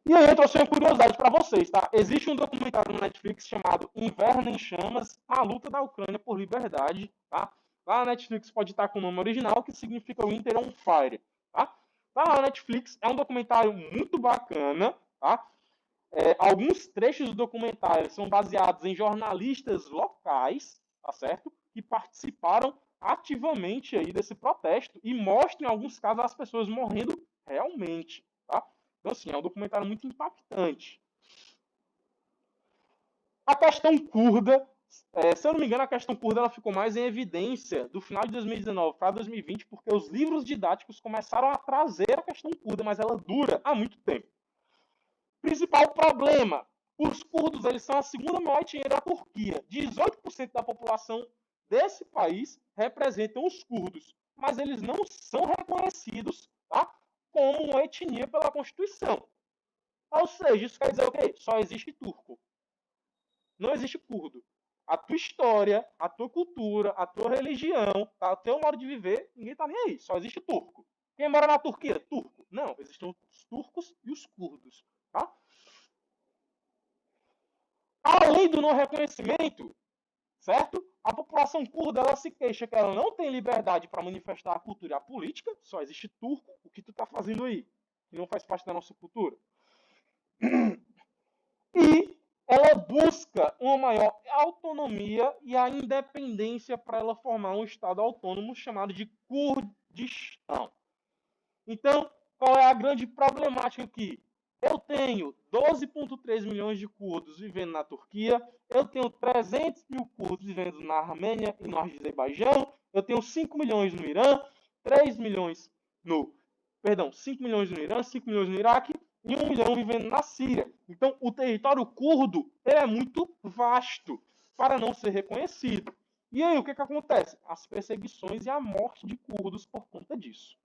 E aí eu trouxe uma curiosidade para vocês, tá? Existe um documentário no Netflix chamado Inverno em Chamas, a luta da Ucrânia por liberdade, tá? Lá na Netflix pode estar com o nome original, que significa Winter on Fire, tá? Tá lá na Netflix, é um documentário muito bacana, tá? Alguns trechos do documentário são baseados em jornalistas locais, tá certo? Que participaram ativamente aí desse protesto e mostram, em alguns casos, as pessoas morrendo realmente, tá? Então, assim, é um documentário muito impactante. A questão curda, se eu não me engano, a questão curda ela ficou mais em evidência do final de 2019 para 2020, porque os livros didáticos começaram a trazer a questão curda, mas ela dura há muito tempo. Principal problema, os curdos eles são a segunda maior etnia da Turquia. 18% da população desse país representam os curdos, mas eles não são reconhecidos, tá, como uma etnia pela Constituição. Ou seja, isso quer dizer o quê? Só existe turco. Não existe curdo. A tua história, a tua cultura, a tua religião, tá? O teu modo de viver, ninguém tá nem aí. Só existe turco. Quem mora na Turquia? Turco. Não, existem os turcos e os curdos. Tá? Além do não reconhecimento, certo? A população curda ela se queixa que ela não tem liberdade para manifestar a cultura e a política. Só existe turco. O que tu tá fazendo aí? Que não faz parte da nossa cultura. E ela busca uma maior autonomia e a independência para ela formar um Estado autônomo chamado de Kurdistão. Então, qual é a grande problemática aqui? Eu tenho 12,3 milhões de curdos vivendo na Turquia, eu tenho 300 mil curdos vivendo na Armênia e no Azerbaijão, eu tenho 5 milhões no Irã, 3 milhões no... Perdão, 5 milhões no Irã, 5 milhões no Iraque e 1 milhão vivendo na Síria. Então, o território curdo é muito vasto para não ser reconhecido. E aí, o que acontece? As perseguições e a morte de curdos por conta disso.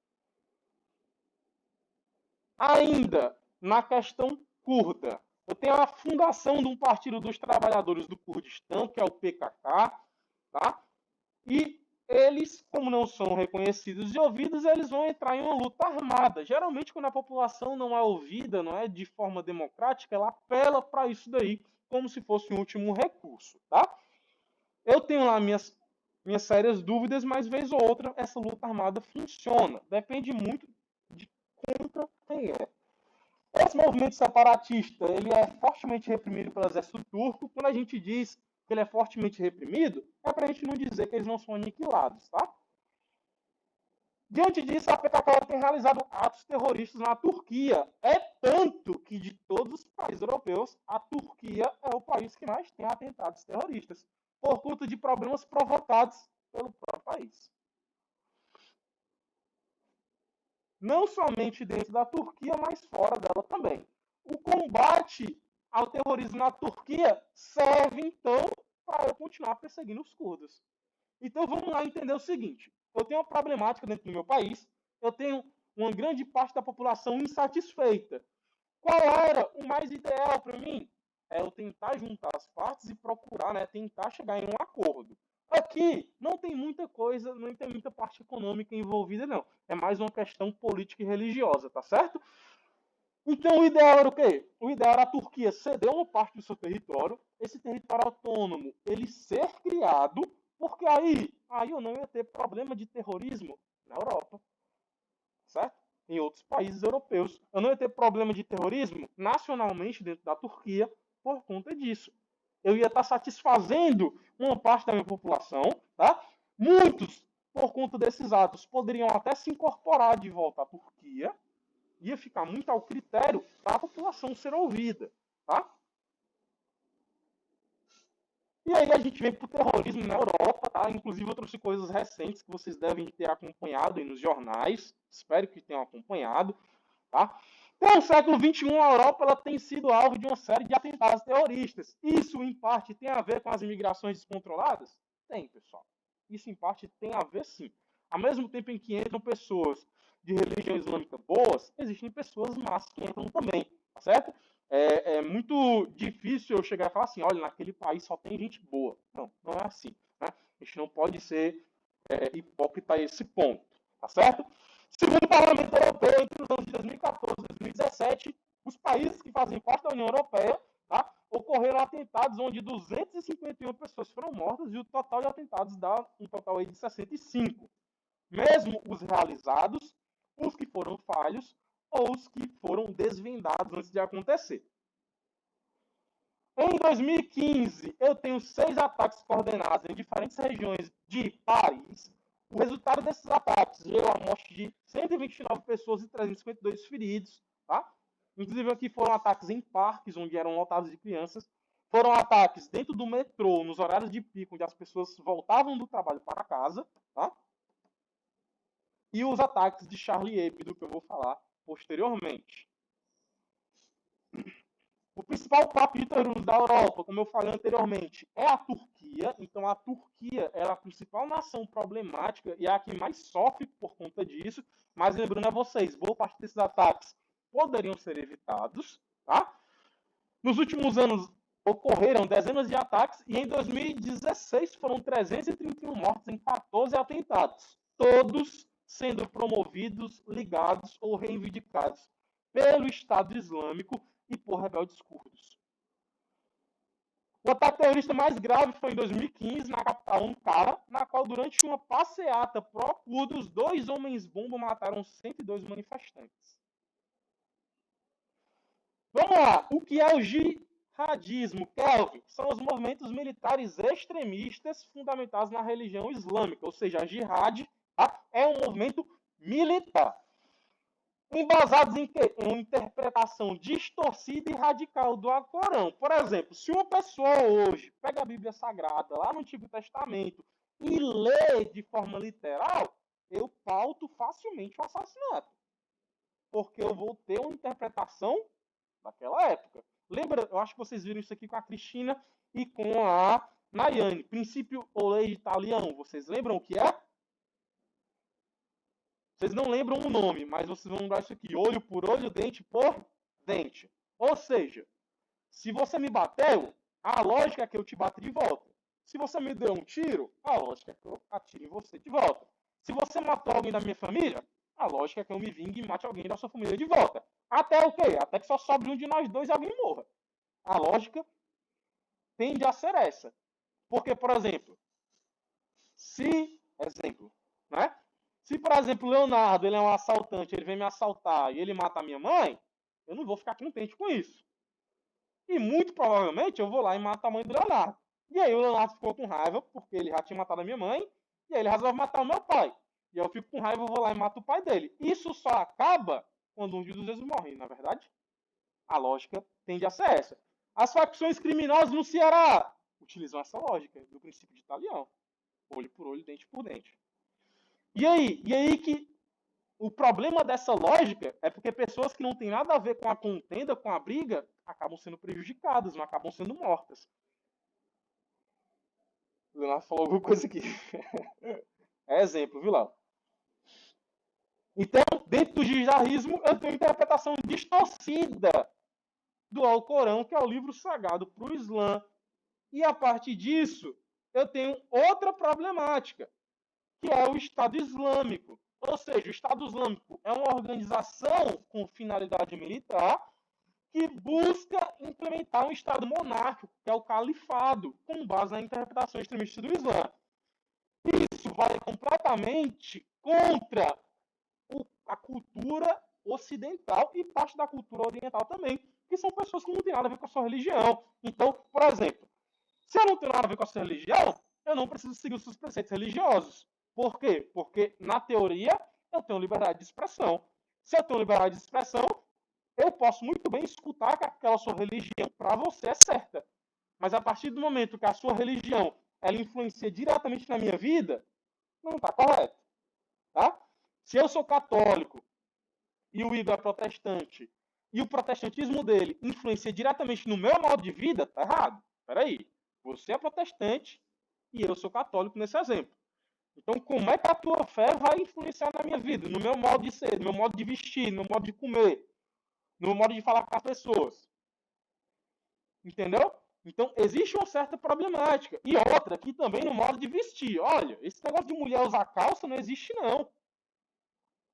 Ainda na questão curda, eu tenho a fundação de um Partido dos Trabalhadores do Kurdistão, que é o PKK, tá? E eles, como não são reconhecidos e ouvidos, eles vão entrar em uma luta armada. Geralmente, quando a população não é ouvida, não é de forma democrática, ela apela para isso daí, como se fosse um último recurso, tá? Eu tenho lá minhas sérias dúvidas, mas vez ou outra essa luta armada funciona. Depende muito de contra quem é. Esse movimento separatista ele é fortemente reprimido pelo exército turco. Quando a gente diz que ele é fortemente reprimido, é para a gente não dizer que eles não são aniquilados, tá? Diante disso, a PKK tem realizado atos terroristas na Turquia. É tanto que, de todos os países europeus, a Turquia é o país que mais tem atentados terroristas, por conta de problemas provocados pelo próprio país. Não somente dentro da Turquia, mas fora dela também. O combate ao terrorismo na Turquia serve, então, para eu continuar perseguindo os curdos. Então vamos lá entender o seguinte: eu tenho uma problemática dentro do meu país, eu tenho uma grande parte da população insatisfeita. Qual era o mais ideal para mim? É eu tentar juntar as partes e procurar, né, tentar chegar em um acordo. Aqui não tem muita coisa, não tem muita parte econômica envolvida, não. É mais uma questão política e religiosa, tá certo? Então o ideal era o quê? O ideal era a Turquia ceder uma parte do seu território, esse território autônomo ele ser criado, porque aí eu não ia ter problema de terrorismo na Europa, certo? Em outros países europeus. Eu não ia ter problema de terrorismo nacionalmente dentro da Turquia por conta disso. Eu ia estar satisfazendo uma parte da minha população, tá? Muitos, por conta desses atos, poderiam até se incorporar de volta à Turquia, ia ficar muito ao critério da população ser ouvida, tá? E aí a gente vem para o terrorismo na Europa, tá? Inclusive eu trouxe coisas recentes que vocês devem ter acompanhado aí nos jornais, espero que tenham acompanhado, tá? Então, no século XXI, a Europa ela tem sido alvo de uma série de atentados terroristas. Isso, em parte, tem a ver com as imigrações descontroladas? Tem, pessoal. Isso, em parte, tem a ver, sim. Ao mesmo tempo em que entram pessoas de religião islâmica boas, existem pessoas más que entram também, tá certo? É muito difícil eu chegar e falar assim, olha, naquele país só tem gente boa. Não, não é assim. Né? A gente não pode ser hipócrita a esse ponto, tá certo? Segundo o Parlamento Europeu, entre os anos de 2014 e 2017, Os países que fazem parte da União Europeia, tá, ocorreram atentados onde 251 pessoas foram mortas e o total de atentados dá um total aí de 65. Mesmo os realizados, os que foram falhos ou os que foram desvendados antes de acontecer. Em 2015, eu tenho 6 ataques coordenados em diferentes regiões de Paris. O resultado desses ataques gerou a morte de 129 pessoas e 352 feridos. Tá? Inclusive, aqui foram ataques em parques, onde eram lotados de crianças. Foram ataques dentro do metrô, nos horários de pico, onde as pessoas voltavam do trabalho para casa. Tá? E os ataques de Charlie Hebdo, que eu vou falar posteriormente. O principal capítulo da Europa, como eu falei anteriormente, é a Turquia. Então, a Turquia é a principal nação problemática e é a que mais sofre por conta disso. Mas lembrando a vocês, boa parte desses ataques poderiam ser evitados. Tá? Nos últimos anos, ocorreram dezenas de ataques e em 2016 foram 331 mortes em 14 atentados. Todos sendo promovidos, ligados ou reivindicados pelo Estado Islâmico e por rebeldes curdos. O ataque terrorista mais grave foi em 2015, na capital Ankara, na qual, durante uma passeata pró-curdos, 2 homens-bomba mataram 102 manifestantes. Vamos lá, o que é o jihadismo, Kelvin? São os movimentos militares extremistas fundamentados na religião islâmica, ou seja, a jihad é um movimento militar. Embasados em uma interpretação distorcida e radical do Alcorão. Por exemplo, se uma pessoa hoje pega a Bíblia Sagrada lá no Antigo Testamento e lê de forma literal, eu pauto facilmente o assassinato. Porque eu vou ter uma interpretação daquela época. Lembra, eu acho que vocês viram isso aqui com a Cristina e com a Nayane. Princípio ou lei de Talião. Vocês lembram o que é? Vocês não lembram o nome, mas vocês vão lembrar isso aqui. Olho por olho, dente por dente. Ou seja, se você me bateu, a lógica é que eu te bato de volta. Se você me deu um tiro, a lógica é que eu atire em você de volta. Se você matou alguém da minha família, a lógica é que eu me vingue e mate alguém da sua família de volta. Até o quê? Até que só sobre um de nós dois e alguém morra. A lógica tende a ser essa. Porque, por exemplo, né? Se, por exemplo, o Leonardo ele é um assaltante, ele vem me assaltar e ele mata a minha mãe, eu não vou ficar contente com isso. E muito provavelmente eu vou lá e mato a mãe do Leonardo. E aí o Leonardo ficou com raiva, porque ele já tinha matado a minha mãe, e aí ele resolve matar o meu pai. E eu fico com raiva, eu vou lá e mato o pai dele. Isso só acaba quando um de dois morre, na verdade. A lógica tende a ser essa. As facções criminosas no Ceará utilizam essa lógica do princípio de Talião. Olho por olho, dente por dente. E aí que o problema dessa lógica é porque pessoas que não têm nada a ver com a contenda, com a briga, acabam sendo prejudicadas, não acabam sendo mortas. O Leonardo falou alguma coisa aqui. É exemplo, viu, Léo? Então, dentro do jihadismo, eu tenho uma interpretação distorcida do Alcorão, que é o livro sagrado para o Islã. E a partir disso, eu tenho outra problemática, que é o Estado Islâmico. Ou seja, o Estado Islâmico é uma organização com finalidade militar que busca implementar um Estado monárquico, que é o califado, com base na interpretação extremista do Islã. Isso vai completamente contra a cultura ocidental e parte da cultura oriental também, que são pessoas que não têm nada a ver com a sua religião. Então, por exemplo, se eu não tenho nada a ver com a sua religião, eu não preciso seguir os seus preceitos religiosos. Por quê? Porque, na teoria, eu tenho liberdade de expressão. Se eu tenho liberdade de expressão, eu posso muito bem escutar que aquela sua religião para você é certa. Mas a partir do momento que a sua religião ela influencia diretamente na minha vida, não está correto. Tá? Se eu sou católico e o Igor é protestante e o protestantismo dele influencia diretamente no meu modo de vida, tá errado. Peraí, você é protestante e eu sou católico nesse exemplo. Então, como é que a tua fé vai influenciar na minha vida, no meu modo de ser, no meu modo de vestir, no meu modo de comer, no meu modo de falar com as pessoas? Entendeu? Então, existe uma certa problemática. E outra aqui também no modo de vestir. Olha, esse negócio de mulher usar calça não existe, não.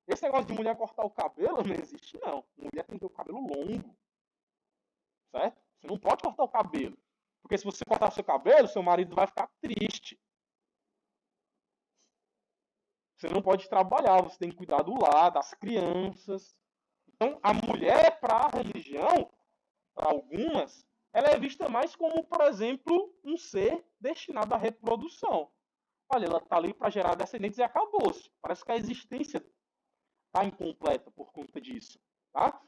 Esse negócio de mulher cortar o cabelo não existe, não. Mulher tem que ter o cabelo longo, certo? Você não pode cortar o cabelo. Porque se você cortar o seu cabelo, seu marido vai ficar triste. Você não pode trabalhar, você tem que cuidar do lar, das crianças. Então, a mulher, para a religião, para algumas, ela é vista mais como, por exemplo, um ser destinado à reprodução. Olha, ela está ali para gerar descendentes e acabou-se. Parece que a existência está incompleta por conta disso. Tá?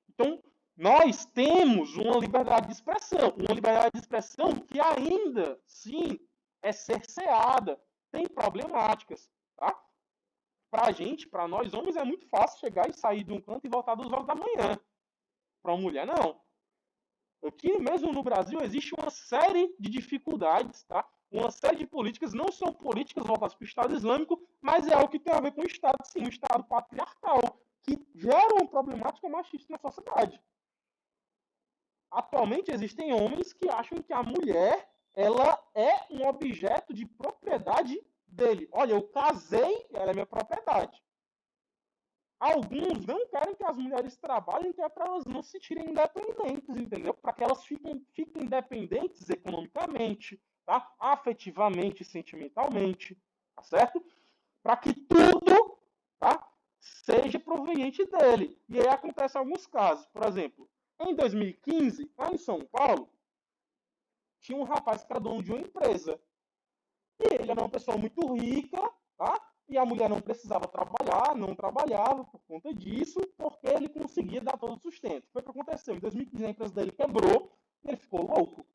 Então, nós temos uma liberdade de expressão que ainda, sim, é cerceada, tem problemáticas. Tá? Para a gente, para nós homens, é muito fácil chegar e sair de um canto e voltar 2 horas da manhã. Para uma mulher, não. Aqui mesmo no Brasil existe uma série de dificuldades, tá? Uma série de políticas, não são políticas voltadas para o Estado Islâmico, mas é algo que tem a ver com o Estado, sim, o Estado patriarcal, que gera uma problemática machista na sociedade. Atualmente existem homens que acham que a mulher ela é um objeto de propriedade dele. Olha, eu casei, ela é minha propriedade. Alguns não querem que as mulheres trabalhem, que é para elas não se sentirem independentes, entendeu? Para que elas fiquem independentes economicamente, tá? Afetivamente, sentimentalmente, tá certo? Para que tudo, tá? Seja proveniente dele. E aí acontece alguns casos. Por exemplo, em 2015, lá em São Paulo, tinha um rapaz que era dono de uma empresa. E ele era uma pessoa muito rica, tá? E a mulher não precisava trabalhar, não trabalhava por conta disso, porque ele conseguia dar todo o sustento. Foi o que aconteceu. Em 2015 a empresa dele quebrou e ele ficou louco.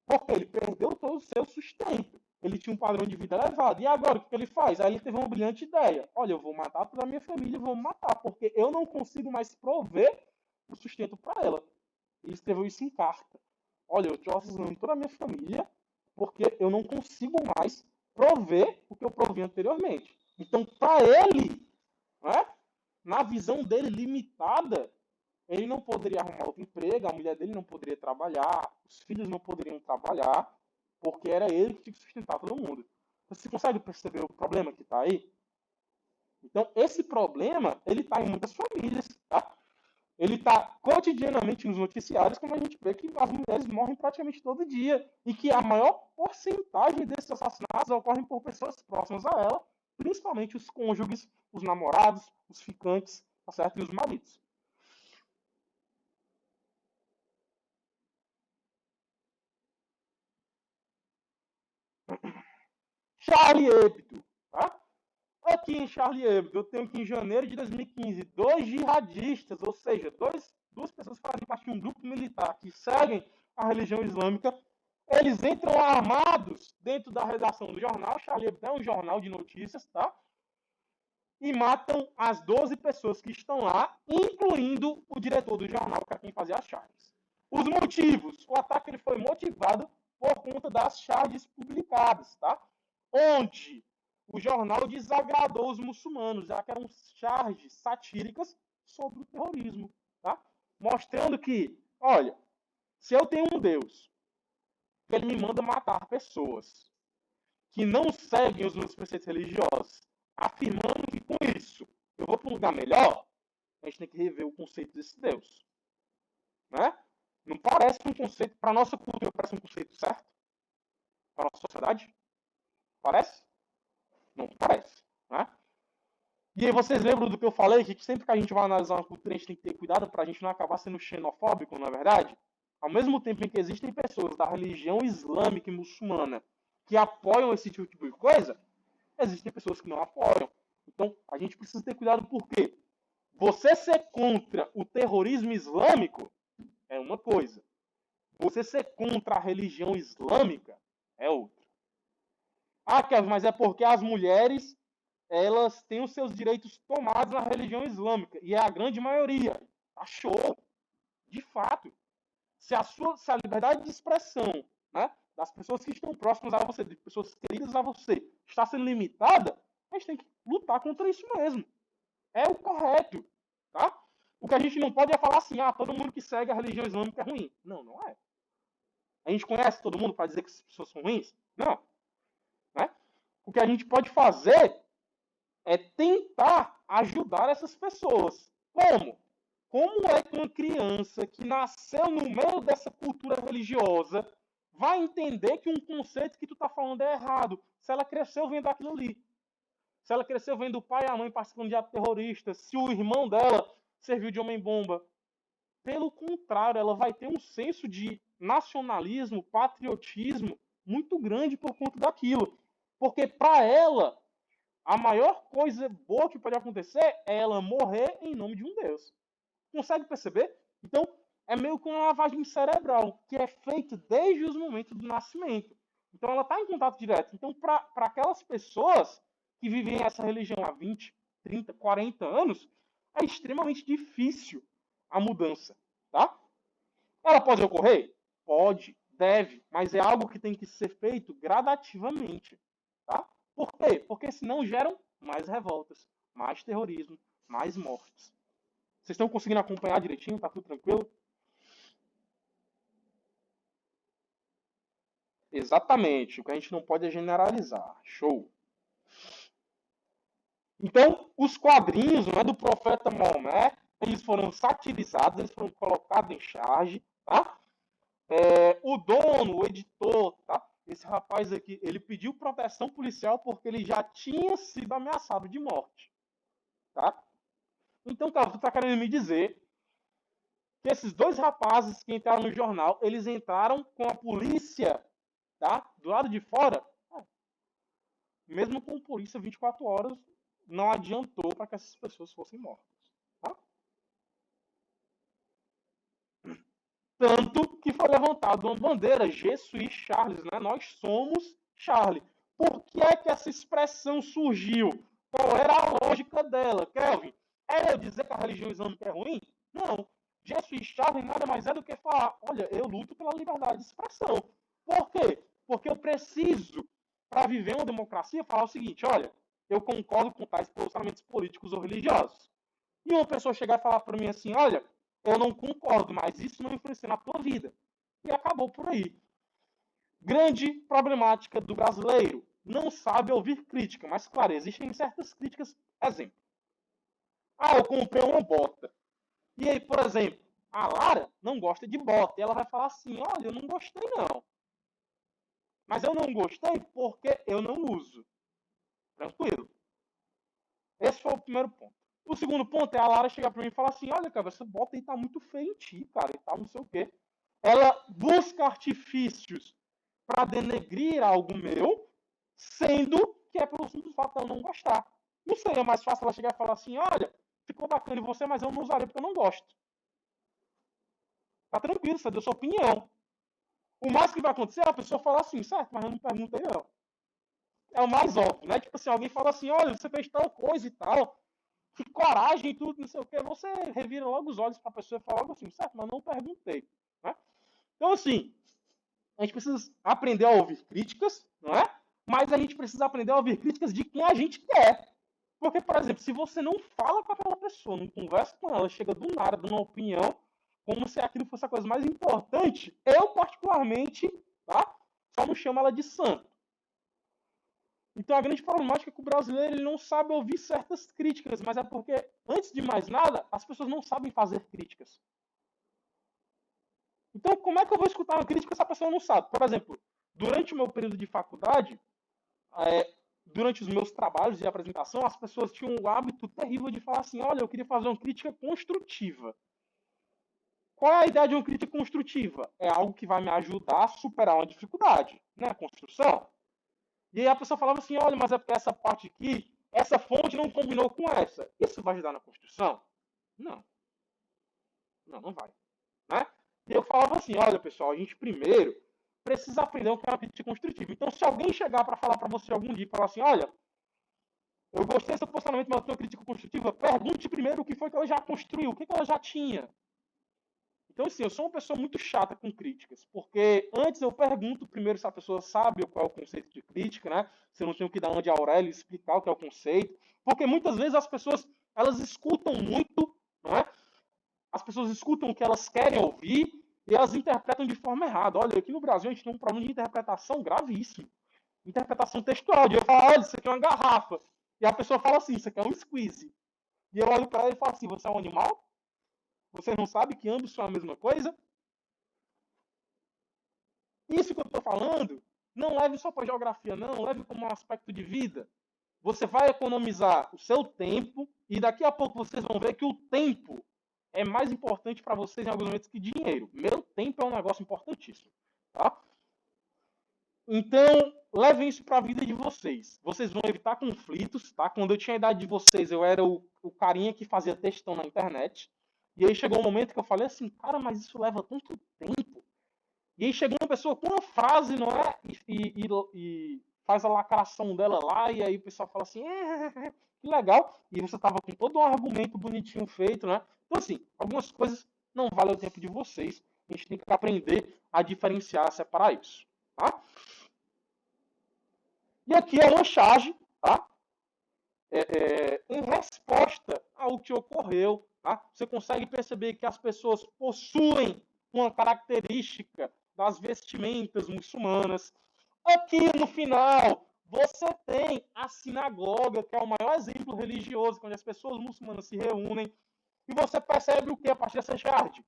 Porque ele perdeu todo o seu sustento. Ele tinha um padrão de vida elevado. E agora, o que ele faz? Aí ele teve uma brilhante ideia. Olha, eu vou matar toda a minha família e vou me matar, porque eu não consigo mais prover o sustento para ela. Ele escreveu isso em carta. Olha, eu estou assassinando toda a minha família porque eu não consigo mais prover o que eu provi anteriormente. Então, para ele, né, na visão dele limitada, ele não poderia arrumar outro emprego, a mulher dele não poderia trabalhar, os filhos não poderiam trabalhar, porque era ele que tinha que sustentar todo mundo. Você consegue perceber o problema que está aí? Então, esse problema, ele está em muitas famílias, tá? Ele está cotidianamente nos noticiários, como a gente vê que as mulheres morrem praticamente todo dia e que a maior porcentagem desses assassinatos ocorrem por pessoas próximas a ela, principalmente os cônjuges, os namorados, os ficantes, tá certo? E os maridos. Charlie Hebdo, tá? Aqui em Charlie Hebdo, eu tenho que em janeiro de 2015, 2 jihadistas, ou seja, duas pessoas que fazem parte de um grupo militar que seguem a religião islâmica. Eles entram armados dentro da redação do jornal. Charlie Hebdo é um jornal de notícias, tá? E matam as 12 pessoas que estão lá, incluindo o diretor do jornal, que é quem fazia as charges. Os motivos: o ataque ele foi motivado por conta das charges publicadas, tá? Onde o jornal desagradou os muçulmanos, já que eram charges satíricas sobre o terrorismo, tá? Mostrando que, olha, se eu tenho um Deus que ele me manda matar pessoas que não seguem os meus preceitos religiosos, afirmando que com isso eu vou para um lugar melhor, a gente tem que rever o conceito desse Deus. Né? Não parece um conceito, para a nossa cultura, parece um conceito certo? Para a nossa sociedade? Parece? Não parece. Né? E aí vocês lembram do que eu falei, que sempre que a gente vai analisar uma cultura, a gente tem que ter cuidado para a gente não acabar sendo xenofóbico, não é verdade? Ao mesmo tempo em que existem pessoas da religião islâmica e muçulmana que apoiam esse tipo de coisa, existem pessoas que não apoiam. Então, a gente precisa ter cuidado porque você ser contra o terrorismo islâmico é uma coisa. Você ser contra a religião islâmica é outra. Ah, Kevin, mas é porque as mulheres elas têm os seus direitos tomados na religião islâmica. E é a grande maioria. Achou. De fato. Se a liberdade de expressão, né, das pessoas que estão próximas a você, de pessoas queridas a você, está sendo limitada, a gente tem que lutar contra isso mesmo. É o correto. Tá? O que a gente não pode é falar assim, todo mundo que segue a religião islâmica é ruim. Não, não é. A gente conhece todo mundo para dizer que as pessoas são ruins? Não. Né? O que a gente pode fazer é tentar ajudar essas pessoas. Como? Como é que uma criança que nasceu no meio dessa cultura religiosa vai entender que um conceito que tu está falando é errado, se ela cresceu vendo aquilo ali? Se ela cresceu vendo o pai e a mãe participando de atos terroristas, se o irmão dela serviu de homem-bomba. Pelo contrário, ela vai ter um senso de nacionalismo, patriotismo muito grande por conta daquilo. Porque para ela, a maior coisa boa que pode acontecer é ela morrer em nome de um Deus. Consegue perceber? Então, é meio que uma lavagem cerebral, que é feita desde os momentos do nascimento. Então, ela está em contato direto. Então, para aquelas pessoas que vivem essa religião há 20, 30, 40 anos, é extremamente difícil a mudança. Tá? Ela pode ocorrer? Pode, deve, mas é algo que tem que ser feito gradativamente. Tá? Por quê? Porque senão geram mais revoltas, mais terrorismo, mais mortes. Vocês estão conseguindo acompanhar direitinho? Tá tudo tranquilo? Exatamente. O que a gente não pode é generalizar. Show. Então, os quadrinhos, né, do profeta Maomé, eles foram satirizados, eles foram colocados em charge, tá? O dono, o editor, tá? Esse rapaz aqui, ele pediu proteção policial porque ele já tinha sido ameaçado de morte, tá? Então, cara, tu tá querendo me dizer que esses dois rapazes que entraram no jornal, eles entraram com a polícia, tá? Do lado de fora, mesmo com polícia 24 horas, não adiantou para que essas pessoas fossem mortas. Tá? Tanto que foi levantada uma bandeira, Je suis Charles, né? Nós somos Charlie. Por que é que essa expressão surgiu? Qual era a lógica dela, Kelvin? Era eu dizer que a religião islâmica é ruim? Não. Je suis Charlie nada mais é do que falar, olha, eu luto pela liberdade de expressão. Por quê? Porque eu preciso, para viver uma democracia, falar o seguinte, olha, eu concordo com tais posicionamentos políticos ou religiosos. E uma pessoa chegar e falar para mim assim, olha, eu não concordo, mas isso não influencia na tua vida. E acabou por aí. Grande problemática do brasileiro. Não sabe ouvir crítica, mas claro, existem certas críticas. Exemplo. Ah, eu comprei uma bota. E aí, por exemplo, a Lara não gosta de bota. E ela vai falar assim, olha, eu não gostei não. Mas eu não gostei porque eu não uso. Tranquilo. Esse foi o primeiro ponto. O segundo ponto é a Lara chegar pra mim e falar assim, olha, cara, essa bota aí tá muito feia em ti, cara, e tal, não sei o quê. Ela busca artifícios para denegrir algo meu, sendo que é pelo simples fato de ela não gostar. Não seria mais fácil ela chegar e falar assim, olha, ficou bacana em você, mas eu não usaria porque eu não gosto. Tá tranquilo, você deu sua opinião. O mais que vai acontecer é a pessoa falar assim, certo, mas eu não perguntei não. É o mais óbvio, né? Tipo assim, alguém fala assim, olha, você fez tal coisa e tal, que coragem e tudo, não sei o que, você revira logo os olhos para a pessoa e fala logo assim, certo, mas não perguntei. Né? Então, assim, a gente precisa aprender a ouvir críticas, não é? Mas a gente precisa aprender a ouvir críticas de quem a gente quer. Porque, por exemplo, se você não fala com aquela pessoa, não conversa com ela, chega do nada, dando uma opinião, como se aquilo fosse a coisa mais importante, eu, particularmente, tá? Só não chamo ela de santo. Então a grande problemática é que o brasileiro ele não sabe ouvir certas críticas, mas é porque, antes de mais nada, as pessoas não sabem fazer críticas. Então, como é que eu vou escutar uma crítica se a pessoa não sabe? Por exemplo, durante o meu período de faculdade, durante os meus trabalhos de apresentação, as pessoas tinham o hábito terrível de falar assim, olha, eu queria fazer uma crítica construtiva. Qual é a ideia de uma crítica construtiva? É algo que vai me ajudar a superar uma dificuldade, né? A construção. E aí a pessoa falava assim, olha, mas é porque essa parte aqui, essa fonte não combinou com essa. Isso vai ajudar na construção? Não. Não, não vai. Né? E eu falava assim, olha, pessoal, a gente primeiro precisa aprender o que é uma crítica construtiva. Então, se alguém chegar para falar para você algum dia e falar assim, olha, eu gostei desse posicionamento, mas eu tenho crítica construtiva, pergunte primeiro o que foi que ela já construiu, o que ela já tinha. Então, assim, eu sou uma pessoa muito chata com críticas, porque antes eu pergunto primeiro se a pessoa sabe qual é o conceito de crítica, né? Se eu não tenho que dar uma de Aurélio e explicar o que é o conceito, porque muitas vezes as pessoas, elas escutam muito, não é? As pessoas escutam o que elas querem ouvir e elas interpretam de forma errada. Olha, aqui no Brasil a gente tem um problema de interpretação gravíssimo. Interpretação textual, de eu falar, olha, isso aqui é uma garrafa. E a pessoa fala assim, isso aqui é um squeeze. E eu olho para ela e falo assim, você é um animal? Você não sabe que ambos são a mesma coisa? Isso que eu estou falando, não leve só para geografia, não, leve como um aspecto de vida. Você vai economizar o seu tempo e daqui a pouco vocês vão ver que o tempo é mais importante para vocês em alguns momentos que dinheiro. Meu tempo é um negócio importantíssimo, tá? Então, levem isso para a vida de vocês. Vocês vão evitar conflitos, tá? Quando eu tinha a idade de vocês, eu era o carinha que fazia textão na internet. E aí chegou um momento que eu falei assim, cara, mas isso leva tanto tempo. E aí chegou uma pessoa com uma frase, não é? E faz a lacração dela lá, e aí o pessoal fala assim, que legal. E você tava com todo um argumento bonitinho feito, né? Então, assim, algumas coisas não valem o tempo de vocês. A gente tem que aprender a diferenciar, a separar isso, tá? E aqui é uma charge, tá? Em resposta ao que ocorreu, tá? Você consegue perceber que as pessoas possuem uma característica das vestimentas muçulmanas. Aqui no final, você tem a sinagoga, que é o maior exemplo religioso, onde as pessoas muçulmanas se reúnem, e você percebe o que a partir dessa charge?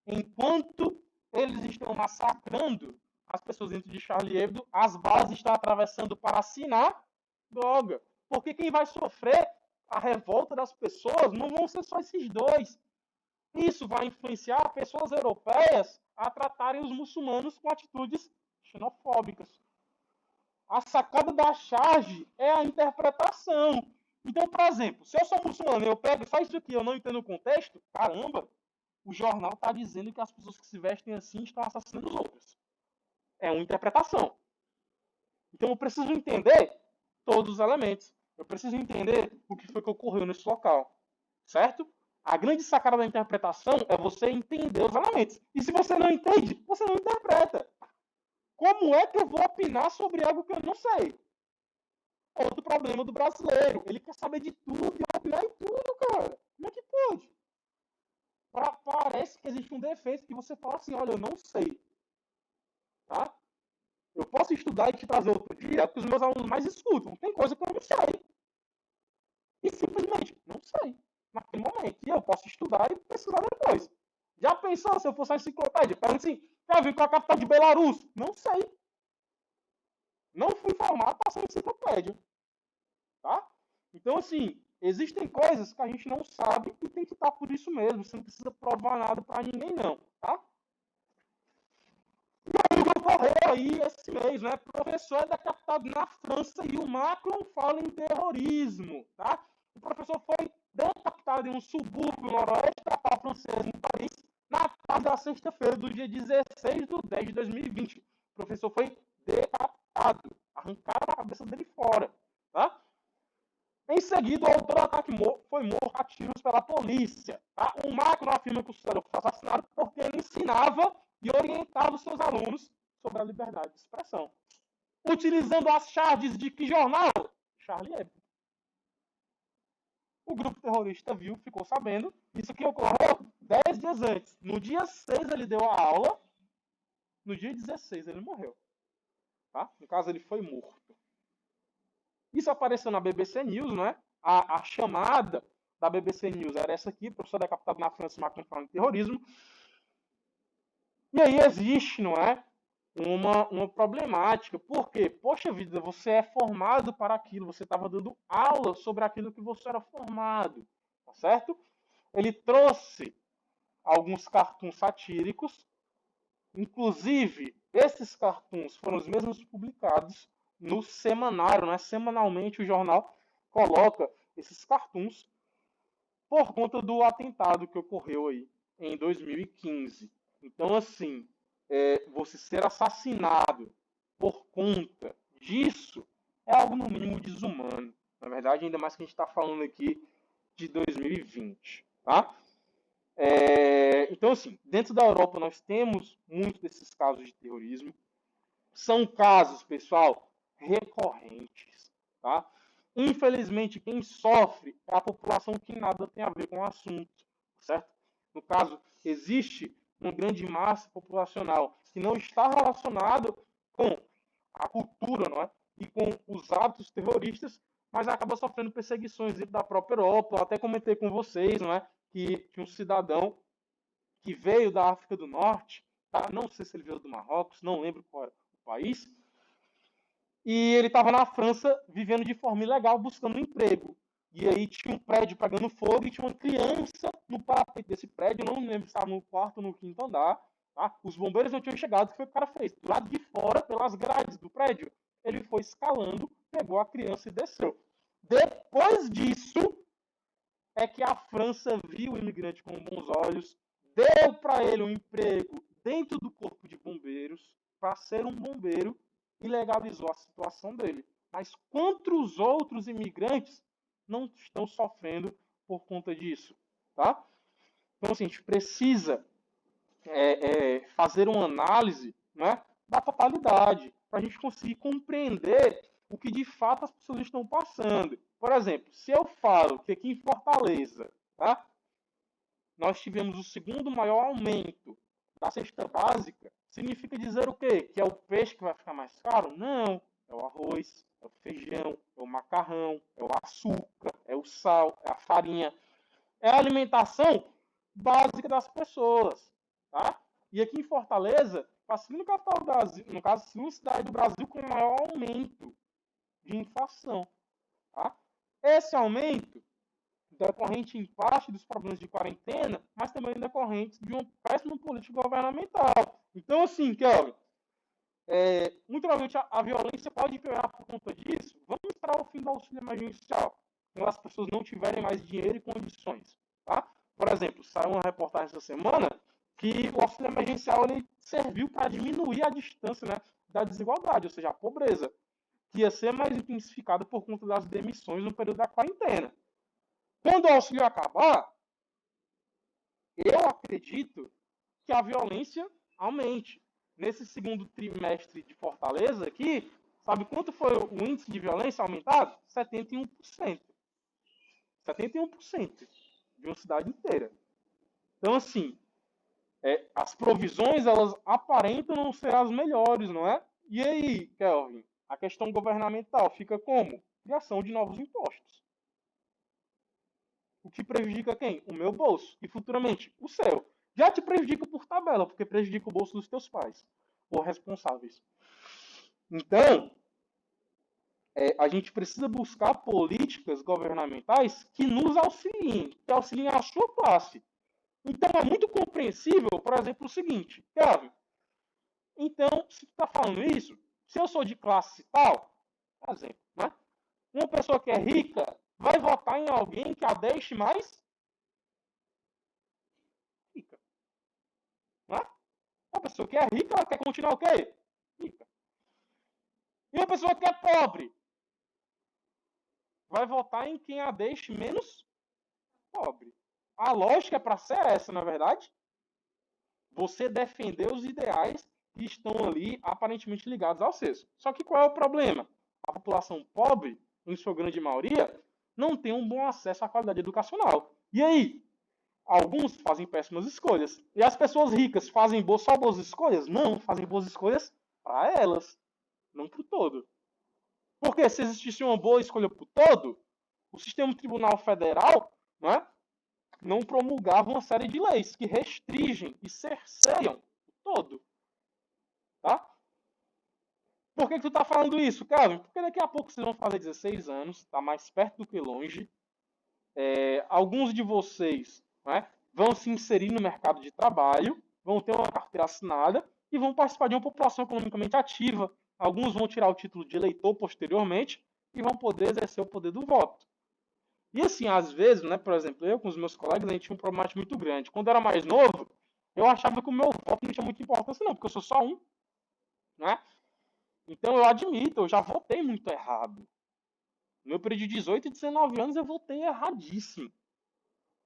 Enquanto eles estão massacrando as pessoas dentro de Charlie Hebdo, as balas estão atravessando para a sinagoga. Porque quem vai sofrer a revolta das pessoas não vão ser só esses dois. Isso vai influenciar pessoas europeias a tratarem os muçulmanos com atitudes xenofóbicas. A sacada da charge é a interpretação. Então, por exemplo, se eu sou muçulmano e eu pego só isso aqui, eu não entendo o contexto, caramba, o jornal está dizendo que as pessoas que se vestem assim estão assassinando os outros. É uma interpretação. Então eu preciso entender todos os elementos. Eu preciso entender o que foi que ocorreu nesse local. Certo? A grande sacada da interpretação é você entender os elementos. E se você não entende, você não interpreta. Como é que eu vou opinar sobre algo que eu não sei? Outro problema do brasileiro. Ele quer saber de tudo e opinar em tudo, cara. Como é que pode? Parece que existe um defeito que você fala assim, olha, eu não sei. Tá? Eu posso estudar e te trazer outro dia, porque os meus alunos mais escutam. Tem coisa que eu não sei. E simplesmente não sei. Naquele momento. E eu posso estudar e pesquisar depois. Já pensou se eu fosse a enciclopédia? Pergunta assim, quer vir com a capital de Belarus? Não sei. Não fui formado para ser enciclopédia. Tá? Então, assim, existem coisas que a gente não sabe e tem que estar por isso mesmo. Você não precisa provar nada para ninguém, não. Tá? Ocorreu aí esse mês, né? Professor é decapitado na França e o Macron fala em terrorismo, tá? O professor foi decapitado em um subúrbio noroeste da capital francesa, em Paris, na tarde da sexta-feira, do dia 16/10/2020. O professor foi decapitado, arrancaram a cabeça dele fora, tá? Em seguida, o autor do ataque foi morto a tiros pela polícia. Tá? O Macron afirma que o cidadão foi assassinado porque ele ensinava e orientava os seus alunos sobre a liberdade de expressão. Utilizando as charges de que jornal? Charlie Hebdo. O grupo terrorista viu, ficou sabendo. Isso que ocorreu 10 dias antes. No dia 6 ele deu a aula. No dia 16 ele morreu. Tá? No caso, ele foi morto. Isso apareceu na BBC News, não é? A chamada da BBC News era essa aqui, professor decapitado na França, Macron falando de terrorismo. E aí existe, não é? Uma problemática. Por quê? Poxa vida, você é formado para aquilo, você estava dando aula sobre aquilo que você era formado, tá certo? Ele trouxe alguns cartoons satíricos, inclusive esses cartoons foram os mesmos publicados no semanário, né? Semanalmente o jornal coloca esses cartoons por conta do atentado que ocorreu aí em 2015. Então, assim, você ser assassinado por conta disso é algo no mínimo desumano. Na verdade, ainda mais que a gente está falando aqui de 2020, tá? Então, assim, dentro da Europa nós temos muitos desses casos de terrorismo. São casos, pessoal, recorrentes, tá? Infelizmente, quem sofre é a população que nada tem a ver com o assunto, certo? No caso, existe uma grande massa populacional que não está relacionado com a cultura, não é? E com os atos terroristas, mas acaba sofrendo perseguições dentro da própria Europa. Eu até comentei com vocês, não é, que um cidadão que veio da África do Norte, tá? Não sei se ele veio do Marrocos, não lembro qual era o país, e ele estava na França vivendo de forma ilegal, buscando um emprego. E aí tinha um prédio pegando fogo e tinha uma criança no parapeito desse prédio, não me lembro se estava no quarto ou no quinto andar. Tá? Os bombeiros não tinham chegado, o que foi que o cara fez? Do lado de fora, pelas grades do prédio, ele foi escalando, pegou a criança e desceu. Depois disso, é que a França viu o imigrante com bons olhos, deu para ele um emprego dentro do corpo de bombeiros, para ser um bombeiro, e legalizou a situação dele. Mas contra os outros imigrantes, não estão sofrendo por conta disso. Tá? Então, assim, a gente precisa fazer uma análise, né, da totalidade, para a gente conseguir compreender o que de fato as pessoas estão passando. Por exemplo, se eu falo que aqui em Fortaleza, tá, nós tivemos o segundo maior aumento da cesta básica, significa dizer o quê? Que é o peixe que vai ficar mais caro? Não. É o arroz, é o feijão, é o macarrão, é o açúcar, é o sal, é a farinha. É a alimentação básica das pessoas. Tá? E aqui em Fortaleza, a segunda capital do Brasil, no caso, a segunda cidade do Brasil com o maior aumento de inflação. Tá? Esse aumento decorrente em parte dos problemas de quarentena, mas também decorrente de uma péssima política governamental. Então, assim, Kelvin, muito provavelmente a violência pode piorar por conta disso. Vamos esperar o fim do auxílio emergencial, quando as pessoas não tiverem mais dinheiro e condições. Tá? Por exemplo, saiu uma reportagem essa semana que o auxílio emergencial ele serviu para diminuir a distância, né, da desigualdade, ou seja, a pobreza, que ia ser mais intensificada por conta das demissões no período da quarentena. Quando o auxílio acabar, eu acredito que a violência aumente. Nesse segundo trimestre de Fortaleza aqui, sabe quanto foi o índice de violência aumentado? 71%. 71% de uma cidade inteira. Então, assim, as provisões, elas aparentam não ser as melhores, não é? E aí, Kelvin, a questão governamental fica como? Criação de novos impostos. O que prejudica quem? O meu bolso. E futuramente, o seu. Já te prejudica por tabela, porque prejudica o bolso dos teus pais ou responsáveis. Então, a gente precisa buscar políticas governamentais que nos auxiliem, que auxiliem a sua classe. Então, é muito compreensível, por exemplo, o seguinte, Kevin, então, se tu está falando isso, se eu sou de classe tal, por exemplo, né? Uma pessoa que é rica vai votar em alguém que a deixe mais rica. Né? Uma pessoa que é rica, ela quer continuar o quê? Rica. E uma pessoa que é pobre vai votar em quem a deixe menos pobre. A lógica é para ser essa, na verdade. Você defender os ideais que estão ali aparentemente ligados ao seus. Só que qual é o problema? A população pobre, em sua grande maioria, não tem um bom acesso à qualidade educacional. E aí? Alguns fazem péssimas escolhas. E as pessoas ricas fazem só boas escolhas? Não, fazem boas escolhas para elas, não para o todo. Porque se existisse uma boa escolha para o todo, o sistema tribunal federal, né, não promulgava uma série de leis que restringem e cerceiam o todo. Tá? Por que tu está falando isso, Kevin? Porque daqui a pouco vocês vão fazer 16 anos, está mais perto do que longe. Alguns de vocês, né, vão se inserir no mercado de trabalho, vão ter uma carteira assinada e vão participar de uma população economicamente ativa. Alguns vão tirar o título de eleitor posteriormente e vão poder exercer o poder do voto. E assim, às vezes, né, por exemplo, eu com os meus colegas, a gente tinha um problema muito grande. Quando eu era mais novo, eu achava que o meu voto não tinha muita importância não, porque eu sou só um. Né? Então eu admito, eu já votei muito errado. No meu período de 18 e 19 anos eu votei erradíssimo.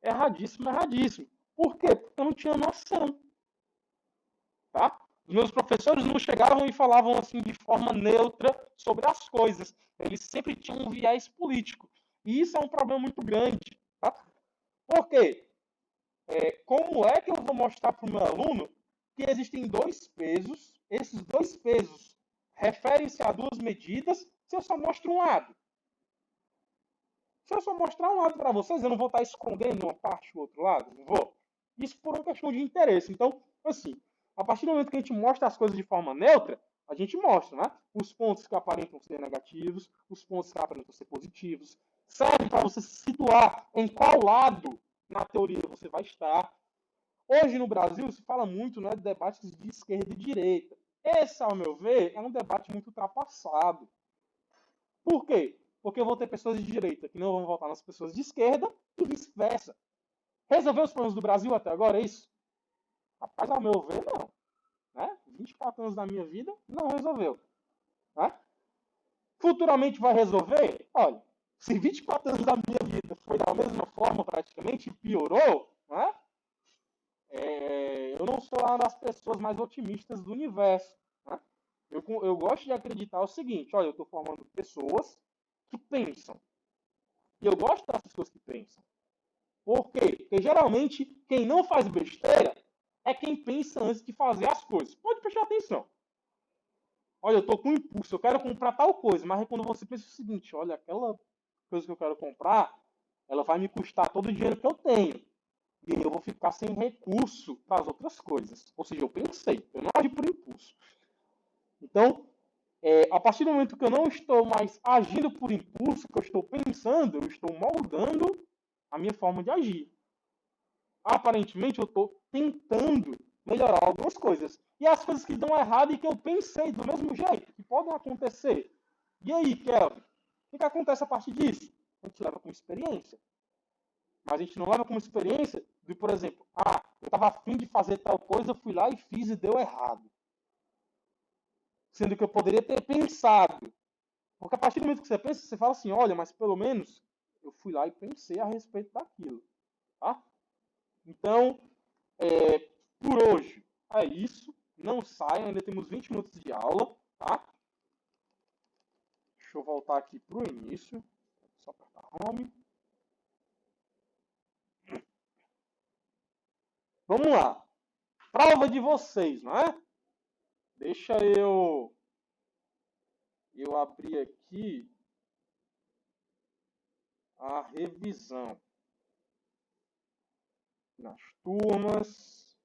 Erradíssimo, erradíssimo. Por quê? Porque eu não tinha noção. Tá? Os meus professores não chegavam e falavam assim de forma neutra sobre as coisas. Eles sempre tinham um viés político. E isso é um problema muito grande. Tá? Por quê? Como é que eu vou mostrar para o meu aluno que existem dois pesos? Esses dois pesos referem-se a duas medidas se eu só mostro um lado. Se eu só mostrar um lado para vocês, eu não vou estar escondendo uma parte do outro lado, não vou. Isso por uma questão de interesse. Então, assim, a partir do momento que a gente mostra as coisas de forma neutra, a gente mostra, né? Os pontos que aparentam ser negativos, os pontos que aparentam ser positivos. Serve para você se situar em qual lado na teoria você vai estar. Hoje no Brasil se fala muito, né, de debates de esquerda e direita. Esse, ao meu ver, é um debate muito ultrapassado. Por quê? Porque eu vou ter pessoas de direita que não vão votar nas pessoas de esquerda e vice-versa. Resolveu os problemas do Brasil até agora, é isso? Rapaz, ao meu ver, não. Né? 24 anos da minha vida, não resolveu. Né? Futuramente vai resolver? Olha, se 24 anos da minha vida foi da mesma forma praticamente, piorou, né? Eu não sou uma das pessoas mais otimistas do universo. Né? Eu gosto de acreditar o seguinte, olha, eu estou formando pessoas que pensam. E eu gosto das pessoas que pensam. Por quê? Porque geralmente quem não faz besteira é quem pensa antes de fazer as coisas. Pode prestar atenção. Olha, eu estou com impulso, eu quero comprar tal coisa, mas é quando você pensa o seguinte, olha, aquela coisa que eu quero comprar, ela vai me custar todo o dinheiro que eu tenho. E eu vou ficar sem recurso para as outras coisas. Ou seja, eu pensei, eu não agi por impulso. Então, a partir do momento que eu não estou mais agindo por impulso, que eu estou pensando, eu estou moldando a minha forma de agir. Aparentemente, eu estou tentando melhorar algumas coisas. E as coisas que dão errado e que eu pensei do mesmo jeito, que podem acontecer. E aí, Kelvin? O que acontece a partir disso? A gente leva como experiência. Mas a gente não leva como experiência de, por exemplo, eu estava afim de fazer tal coisa, eu fui lá e fiz e deu errado. Sendo que eu poderia ter pensado. Porque a partir do momento que você pensa, você fala assim, olha, mas pelo menos eu fui lá e pensei a respeito daquilo. Tá? Então, por hoje é isso. Não saiam, ainda temos 20 minutos de aula. Tá? Deixa eu voltar aqui para o início. Só apertar Home. Vamos lá. Prova de vocês, não é? Deixa eu abrir aqui a revisão nas turmas.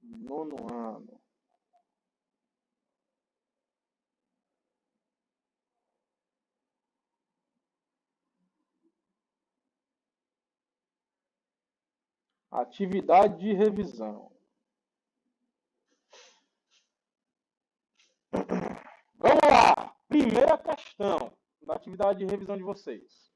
Nono ano. Atividade de revisão. Vamos lá! Primeira questão da atividade de revisão de vocês.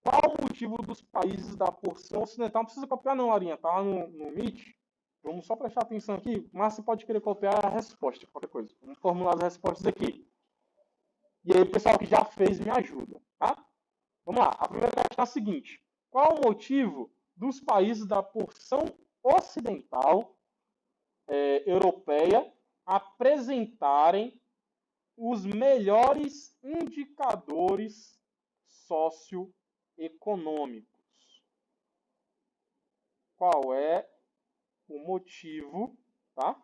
Qual o motivo dos países da porção ocidental? Não precisa copiar não, Larinha, tá lá no Meet. Vamos só prestar atenção aqui, mas você pode querer copiar a resposta, qualquer coisa. Vamos formular as respostas aqui. E aí o pessoal que já fez me ajuda, tá? Vamos lá, a primeira questão é a seguinte. Qual o motivo dos países da porção ocidental europeia apresentarem os melhores indicadores socioeconômicos? Qual é o motivo, tá,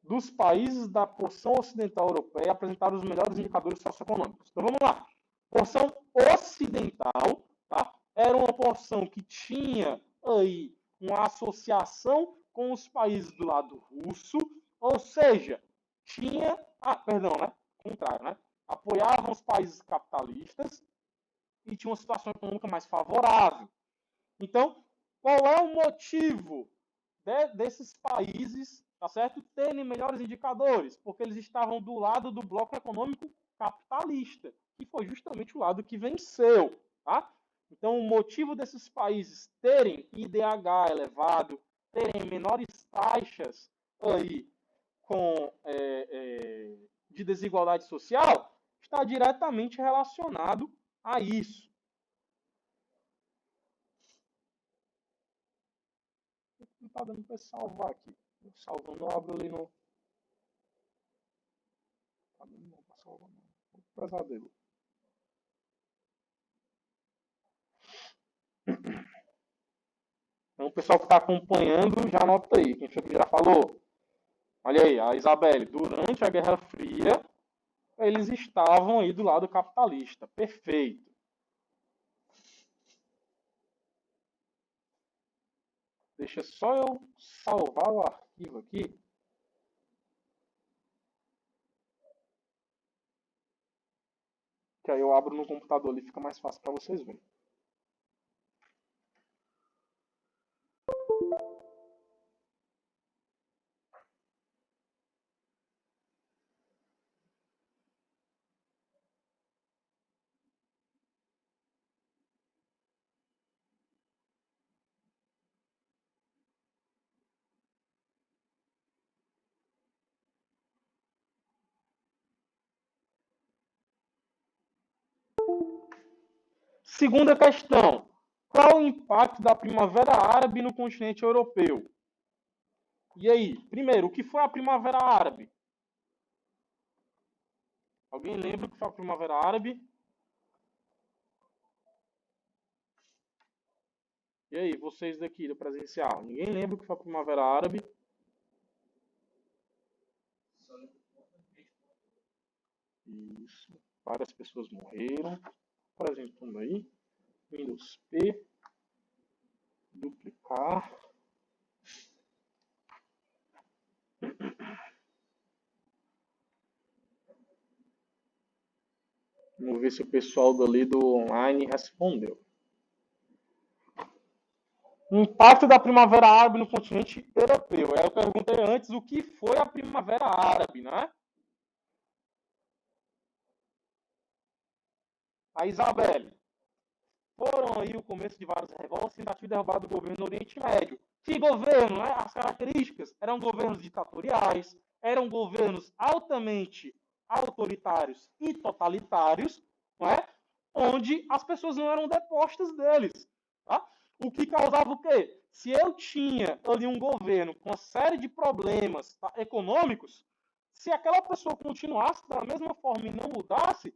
dos países da porção ocidental europeia apresentarem os melhores indicadores socioeconômicos? Então vamos lá. Porção ocidental, tá, era uma porção que tinha aí uma associação com os países do lado russo, ou seja, tinha, perdão, né, contrário, né, apoiavam os países capitalistas e tinha uma situação econômica mais favorável. Então, qual é o motivo desses países, tá certo, terem melhores indicadores? Porque eles estavam do lado do bloco econômico capitalista, que foi justamente o lado que venceu, tá? Então, o motivo desses países terem IDH elevado, terem menores taxas aí de desigualdade social, está diretamente relacionado a isso. Não está dando para salvar aqui. Salvando, eu abro ali no. Não está salvando. Pesadelo. Então, o pessoal que está acompanhando, já anota aí. Quem foi que já falou? Olha aí, a Isabelle, durante a Guerra Fria, eles estavam aí do lado capitalista. Perfeito. Deixa só eu salvar o arquivo aqui. Que aí eu abro no computador ali, fica mais fácil para vocês verem. Segunda questão. Qual o impacto da Primavera Árabe no continente europeu? E aí, primeiro, o que foi a Primavera Árabe? Alguém lembra o que foi a Primavera Árabe? E aí, vocês daqui do presencial, ninguém lembra o que foi a Primavera Árabe? Isso. Várias pessoas morreram. Apresentando aí. Windows P. Duplicar. Vamos ver se o pessoal dali do online respondeu. O impacto da Primavera Árabe no continente europeu. Eu perguntei antes o que foi a Primavera Árabe, né? A Isabelle. Foram aí o começo de várias revoltas e tentativa de derrubada do governo no Oriente Médio. Que governo, né? As características eram governos ditatoriais, eram governos altamente autoritários e totalitários, não é? Onde as pessoas não eram depostas deles. Tá? O que causava o quê? Se eu tinha ali um governo com uma série de problemas, tá, econômicos, se aquela pessoa continuasse da mesma forma e não mudasse,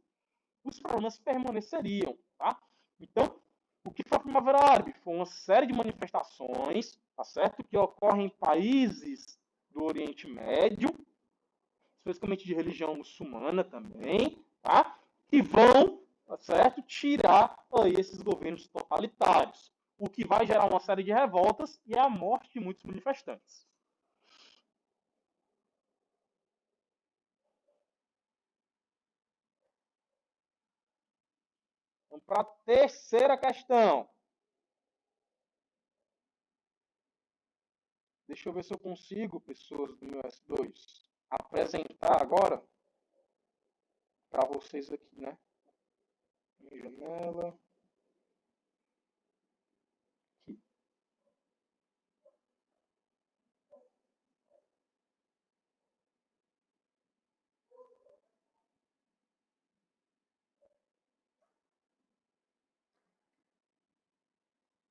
os problemas permaneceriam. Tá? Então, o que foi a Primavera Árabe? Foi uma série de manifestações, tá certo? Que ocorrem em países do Oriente Médio, especificamente de religião muçulmana também, tá? Que vão, tá certo? Tirar aí esses governos totalitários, o que vai gerar uma série de revoltas e a morte de muitos manifestantes. Vamos para a terceira questão. Deixa eu ver se eu consigo, pessoas do meu S2, apresentar agora para vocês aqui, né? Janela. Aqui.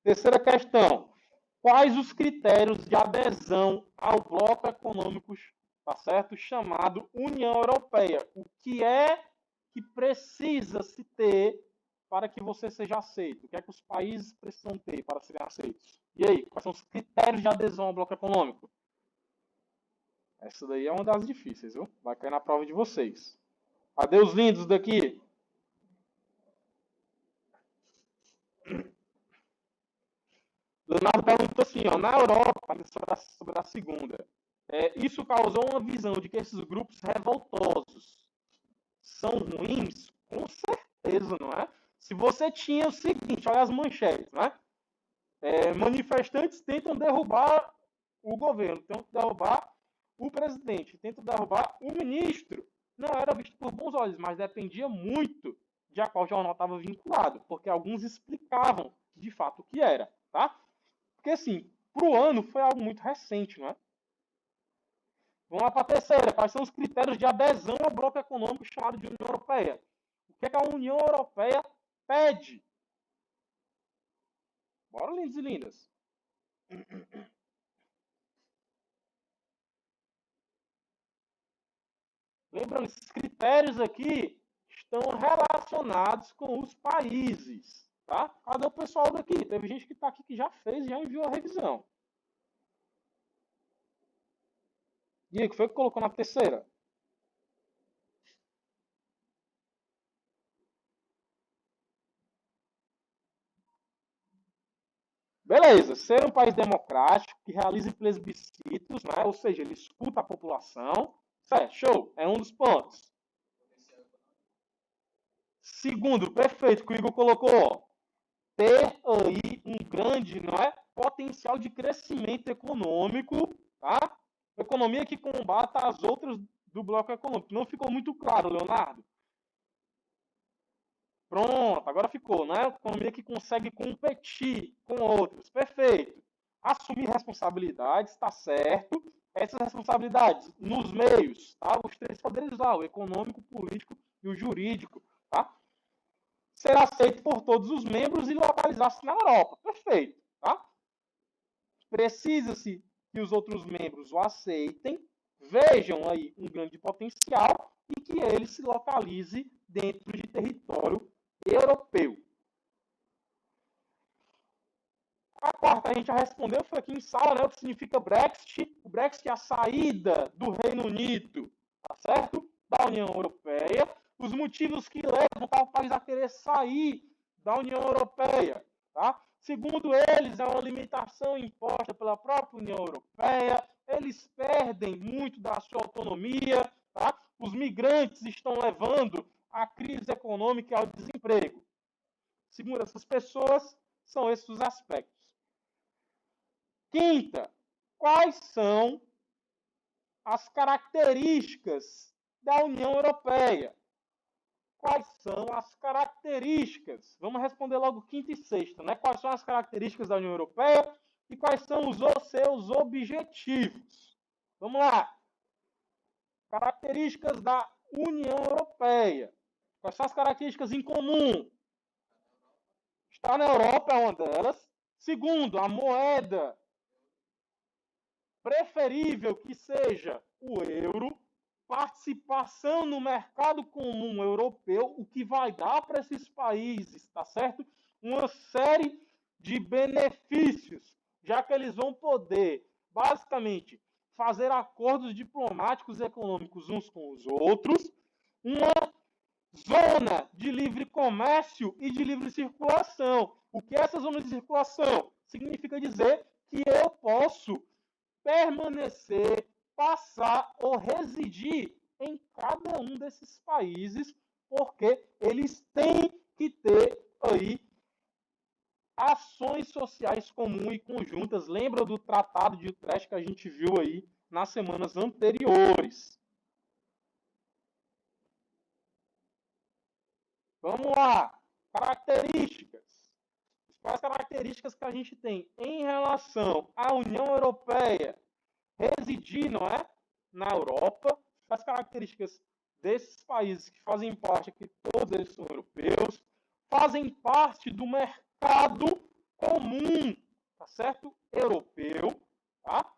Terceira questão. Quais os critérios de adesão ao bloco econômico, tá certo? Chamado União Europeia. O que é que precisa se ter para que você seja aceito? O que é que os países precisam ter para serem aceitos? E aí, quais são os critérios de adesão ao bloco econômico? Essa daí é uma das difíceis, viu? Vai cair na prova de vocês. Adeus, lindos daqui. Leonardo perguntou assim, ó, na Europa, sobre a segunda, isso causou uma visão de que esses grupos revoltosos são ruins? Com certeza, não é? Se você tinha o seguinte, olha as manchetes, né? Manifestantes tentam derrubar o governo, tentam derrubar o presidente, tentam derrubar o ministro. Não era visto por bons olhos, mas dependia muito de a qual jornal estava vinculado, porque alguns explicavam de fato o que era, tá? Porque, assim, para o ano foi algo muito recente, não é? Vamos lá para a terceira. Quais são os critérios de adesão ao bloco econômico chamado de União Europeia? O que é que a União Europeia pede? Bora, lindos e lindas. Lembrando, esses critérios aqui estão relacionados com os países, tá? Cadê o pessoal daqui? Teve gente que está aqui que já fez e já enviou a revisão. E aí, o que foi que colocou na terceira? Beleza, ser um país democrático, que realize plebiscitos, né? Ou seja, ele escuta a população. Certo, show, é um dos pontos. Segundo, perfeito, que o Igor colocou, ter aí um grande, não é, potencial de crescimento econômico, tá? Economia que combata as outras do bloco econômico. Não ficou muito claro, Leonardo? Pronto, agora ficou, né? Economia que consegue competir com outros. Perfeito. Assumir responsabilidades, está certo. Essas responsabilidades nos meios, tá? Os três poderes lá, o econômico, o político e o jurídico, tá? Ser aceito por todos os membros e localizar-se na Europa. Perfeito, tá? Precisa-se que os outros membros o aceitem, vejam aí um grande potencial e que ele se localize dentro de território europeu. A quarta a gente já respondeu, foi aqui em sala, né, o que significa Brexit. O Brexit é a saída do Reino Unido, tá certo? Da União Europeia. Os motivos que levam tal país a querer sair da União Europeia, tá? Segundo eles, é uma limitação imposta pela própria União Europeia. Eles perdem muito da sua autonomia, tá? Os migrantes estão levando à crise econômica e ao desemprego. Segundo essas pessoas, são esses os aspectos. Quinta, quais são as características da União Europeia? Quais são as características? Vamos responder logo quinta e sexta, né? Quais são as características da União Europeia e quais são os seus objetivos? Vamos lá. Características da União Europeia. Quais são as características em comum? Estar na Europa é uma delas. Segundo, a moeda preferível que seja o euro, participação no mercado comum europeu, o que vai dar para esses países, tá certo? Uma série de benefícios, já que eles vão poder, basicamente, fazer acordos diplomáticos e econômicos uns com os outros, uma zona de livre comércio e de livre circulação. O que é essa zona de circulação? Significa dizer que eu posso permanecer, passar ou residir em cada um desses países, porque eles têm que ter aí ações sociais comuns e conjuntas. Lembra do Tratado de Utrecht que a gente viu aí nas semanas anteriores? Vamos lá. Características. Quais características que a gente tem em relação à União Europeia residir, não é, na Europa, as características desses países que fazem parte aqui, todos eles são europeus, fazem parte do mercado comum, tá certo? Europeu, tá?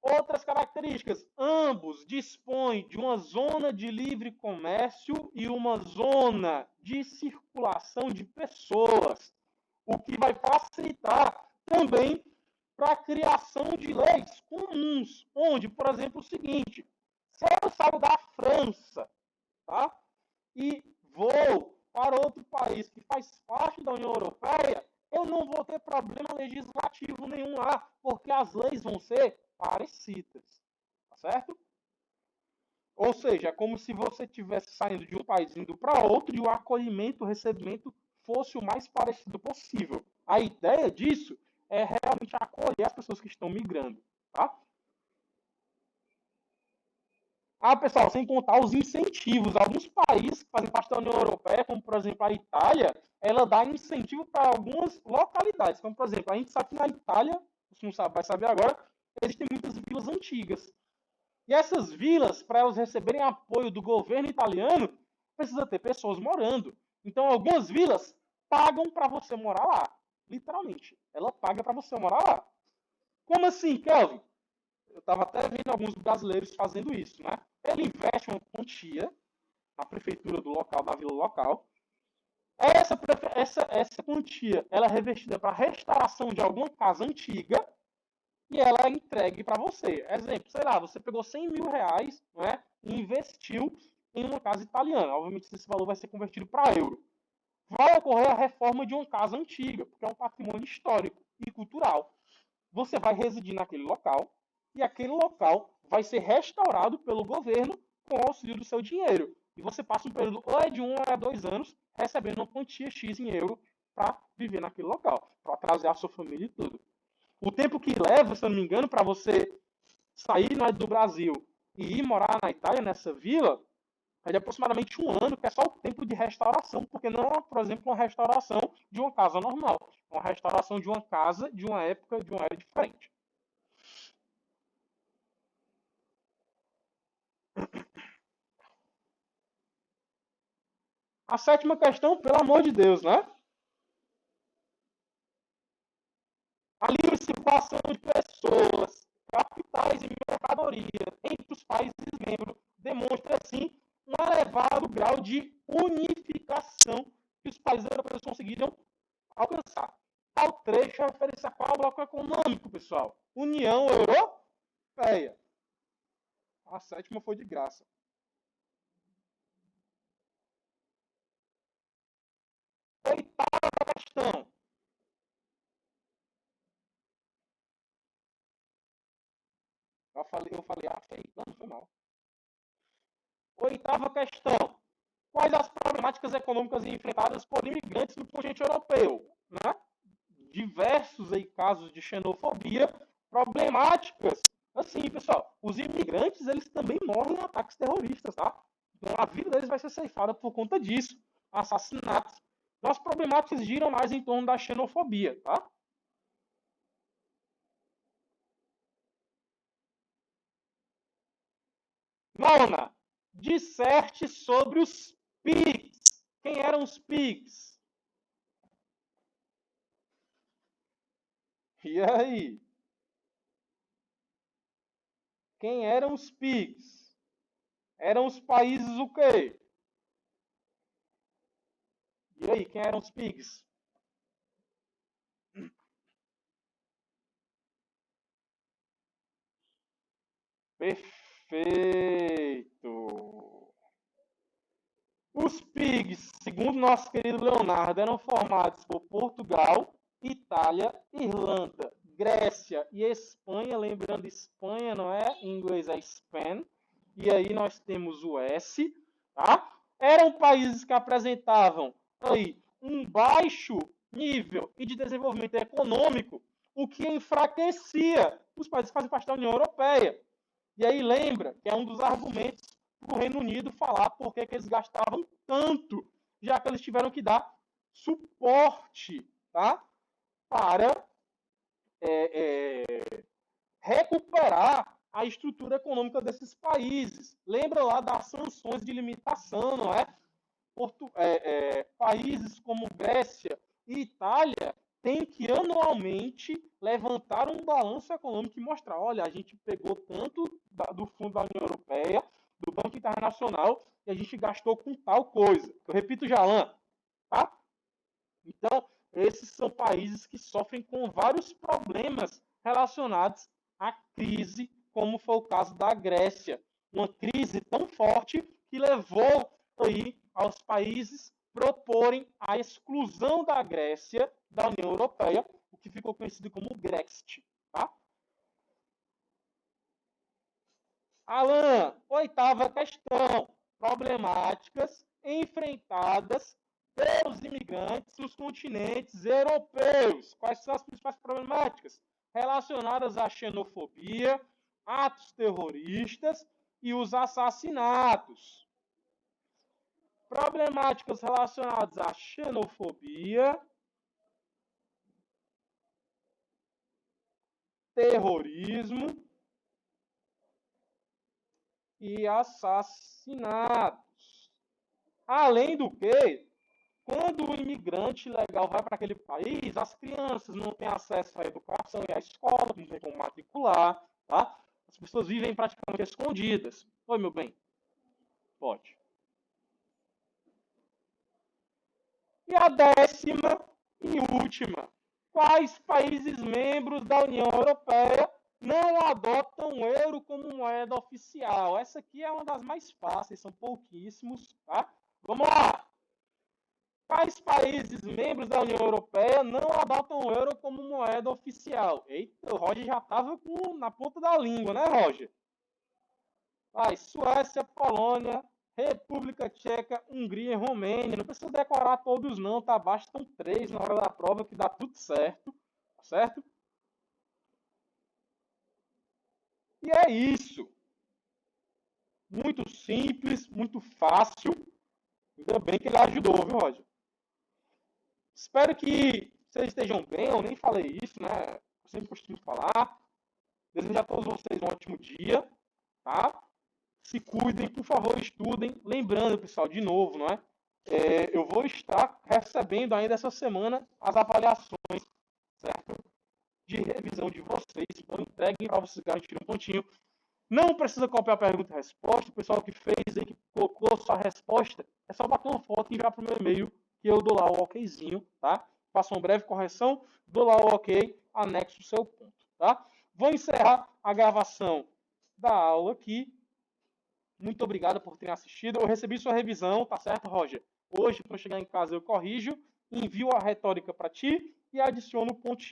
Outras características, ambos dispõem de uma zona de livre comércio e uma zona de circulação de pessoas, o que vai facilitar também para a criação de leis comuns, onde, por exemplo, o seguinte, se eu saio da França, tá? E vou para outro país que faz parte da União Europeia, eu não vou ter problema legislativo nenhum lá, porque as leis vão ser parecidas, tá certo? Ou seja, é como se você estivesse saindo de um país indo para outro e o acolhimento, o recebimento fosse o mais parecido possível. A ideia disso é realmente acolher as pessoas que estão migrando, tá? Ah, pessoal, sem contar os incentivos. Alguns países que fazem parte da União Europeia, como por exemplo a Itália, ela dá incentivo para algumas localidades. Como por exemplo, a gente sabe que na Itália, se não sabe, vai saber agora, existem muitas vilas antigas. E essas vilas, para elas receberem apoio do governo italiano, precisa ter pessoas morando. Então, algumas vilas pagam para você morar lá. Literalmente. Ela paga para você morar lá. Como assim, Kelvin? Eu estava até vendo alguns brasileiros fazendo isso, né? Ele investe uma quantia na prefeitura do local, da vila local. Essa quantia ela é revestida para restauração de alguma casa antiga, e ela é entregue para você. Exemplo, sei lá, você pegou 100 mil reais, não é, e investiu em uma casa italiana. Obviamente, esse valor vai ser convertido para euro. Vai ocorrer a reforma de uma casa antiga, porque é um patrimônio histórico e cultural. Você vai residir naquele local e aquele local vai ser restaurado pelo governo com o auxílio do seu dinheiro. E você passa um período ou é de 1 a 2 anos recebendo uma quantia X em euro para viver naquele local, para trazer a sua família e tudo. O tempo que leva, se eu não me engano, para você sair do Brasil e ir morar na Itália, nessa vila, é de aproximadamente 1 ano, que é só o tempo de restauração, porque não é, por exemplo, uma restauração de uma casa normal. É uma restauração de uma casa de uma época, de uma era diferente. A sétima questão, pelo amor de Deus, né? A livre circulação de pessoas, capitais e mercadoria entre os países membros demonstra, assim, um elevado grau de unificação que os países europeus conseguiram alcançar. Tal trecho refere-se a qual bloco econômico, pessoal? União Europeia. A sétima foi de graça. Oitava questão. Eu falei, não foi mal. Oitava questão. Quais as problemáticas econômicas enfrentadas por imigrantes no continente europeu? Né? Diversos aí casos de xenofobia, problemáticas. Assim, pessoal, os imigrantes, eles também morrem em ataques terroristas, tá? Então, a vida deles vai ser ceifada por conta disso. Assassinatos. Então, as problemáticas giram mais em torno da xenofobia, tá? Nona, disserte sobre os PIGs. Quem eram os PIGs? E aí? Quem eram os PIGs? Eram os países o quê? E aí, quem eram os PIGs? Perfeito! Os PIGs, segundo nosso querido Leonardo, eram formados por Portugal, Itália, Irlanda, Grécia e Espanha. Lembrando, Espanha não é? Em inglês é Spain. E aí nós temos o S. Tá? Eram países que apresentavam aí um baixo nível de desenvolvimento econômico, o que enfraquecia os países que fazem parte da União Europeia. E aí lembra que é um dos argumentos para o Reino Unido falar por que eles gastavam tanto, já que eles tiveram que dar suporte, tá? Para recuperar a estrutura econômica desses países. Lembra lá das sanções de limitação, não é? Países como Grécia e Itália têm que anualmente levantar um balanço econômico e mostrar, olha, a gente pegou tanto do Fundo da União Europeia, do Banco Internacional, e a gente gastou com tal coisa. Eu repito, Jalan, tá? Então, esses são países que sofrem com vários problemas relacionados à crise, como foi o caso da Grécia. Uma crise tão forte que levou aí aos países proporem a exclusão da Grécia da União Europeia, o que ficou conhecido como Grexit. Tá? Alan, oitava questão. Problemáticas enfrentadas pelos imigrantes nos continentes europeus. Quais são as principais problemáticas? Relacionadas à xenofobia, atos terroristas e os assassinatos. Problemáticas relacionadas à xenofobia, terrorismo e assassinatos. Além do que, quando o imigrante legal vai para aquele país, as crianças não têm acesso à educação e à escola, não tem como matricular, tá? As pessoas vivem praticamente escondidas. Oi, meu bem? Pode. E a décima e última. Quais países membros da União Europeia não adotam o euro como moeda oficial. Essa aqui é uma das mais fáceis, são pouquíssimos, tá? Vamos lá! Quais países membros da União Europeia não adotam o euro como moeda oficial? Eita, o Roger já estava na ponta da língua, né, Roger? Vai, Suécia, Polônia, República Tcheca, Hungria e Romênia. Não precisa decorar todos não, tá? Bastam 3 na hora da prova que dá tudo certo, tá certo? E é isso. Muito simples, muito fácil. Ainda bem que ele ajudou, viu, Roger? Espero que vocês estejam bem. Eu nem falei isso, né? Eu sempre costumo falar. Desejo a todos vocês um ótimo dia, tá? Se cuidem, por favor, estudem. Lembrando, pessoal, de novo, não é? Eu vou estar recebendo ainda essa semana as avaliações, certo? De revisão de vocês. Então, entreguem para vocês garantirem um pontinho. Não precisa copiar a pergunta e resposta. O pessoal que fez aí, que colocou sua resposta, é só bater uma foto e enviar para o meu e-mail, que eu dou lá o okzinho, tá? Faço uma breve correção, dou lá o ok, anexo o seu ponto, tá? Vou encerrar a gravação da aula aqui. Muito obrigado por terem assistido. Eu recebi sua revisão, tá certo, Roger? Hoje, quando eu chegar em casa, eu corrijo, envio a retórica para ti e adiciono o pontinho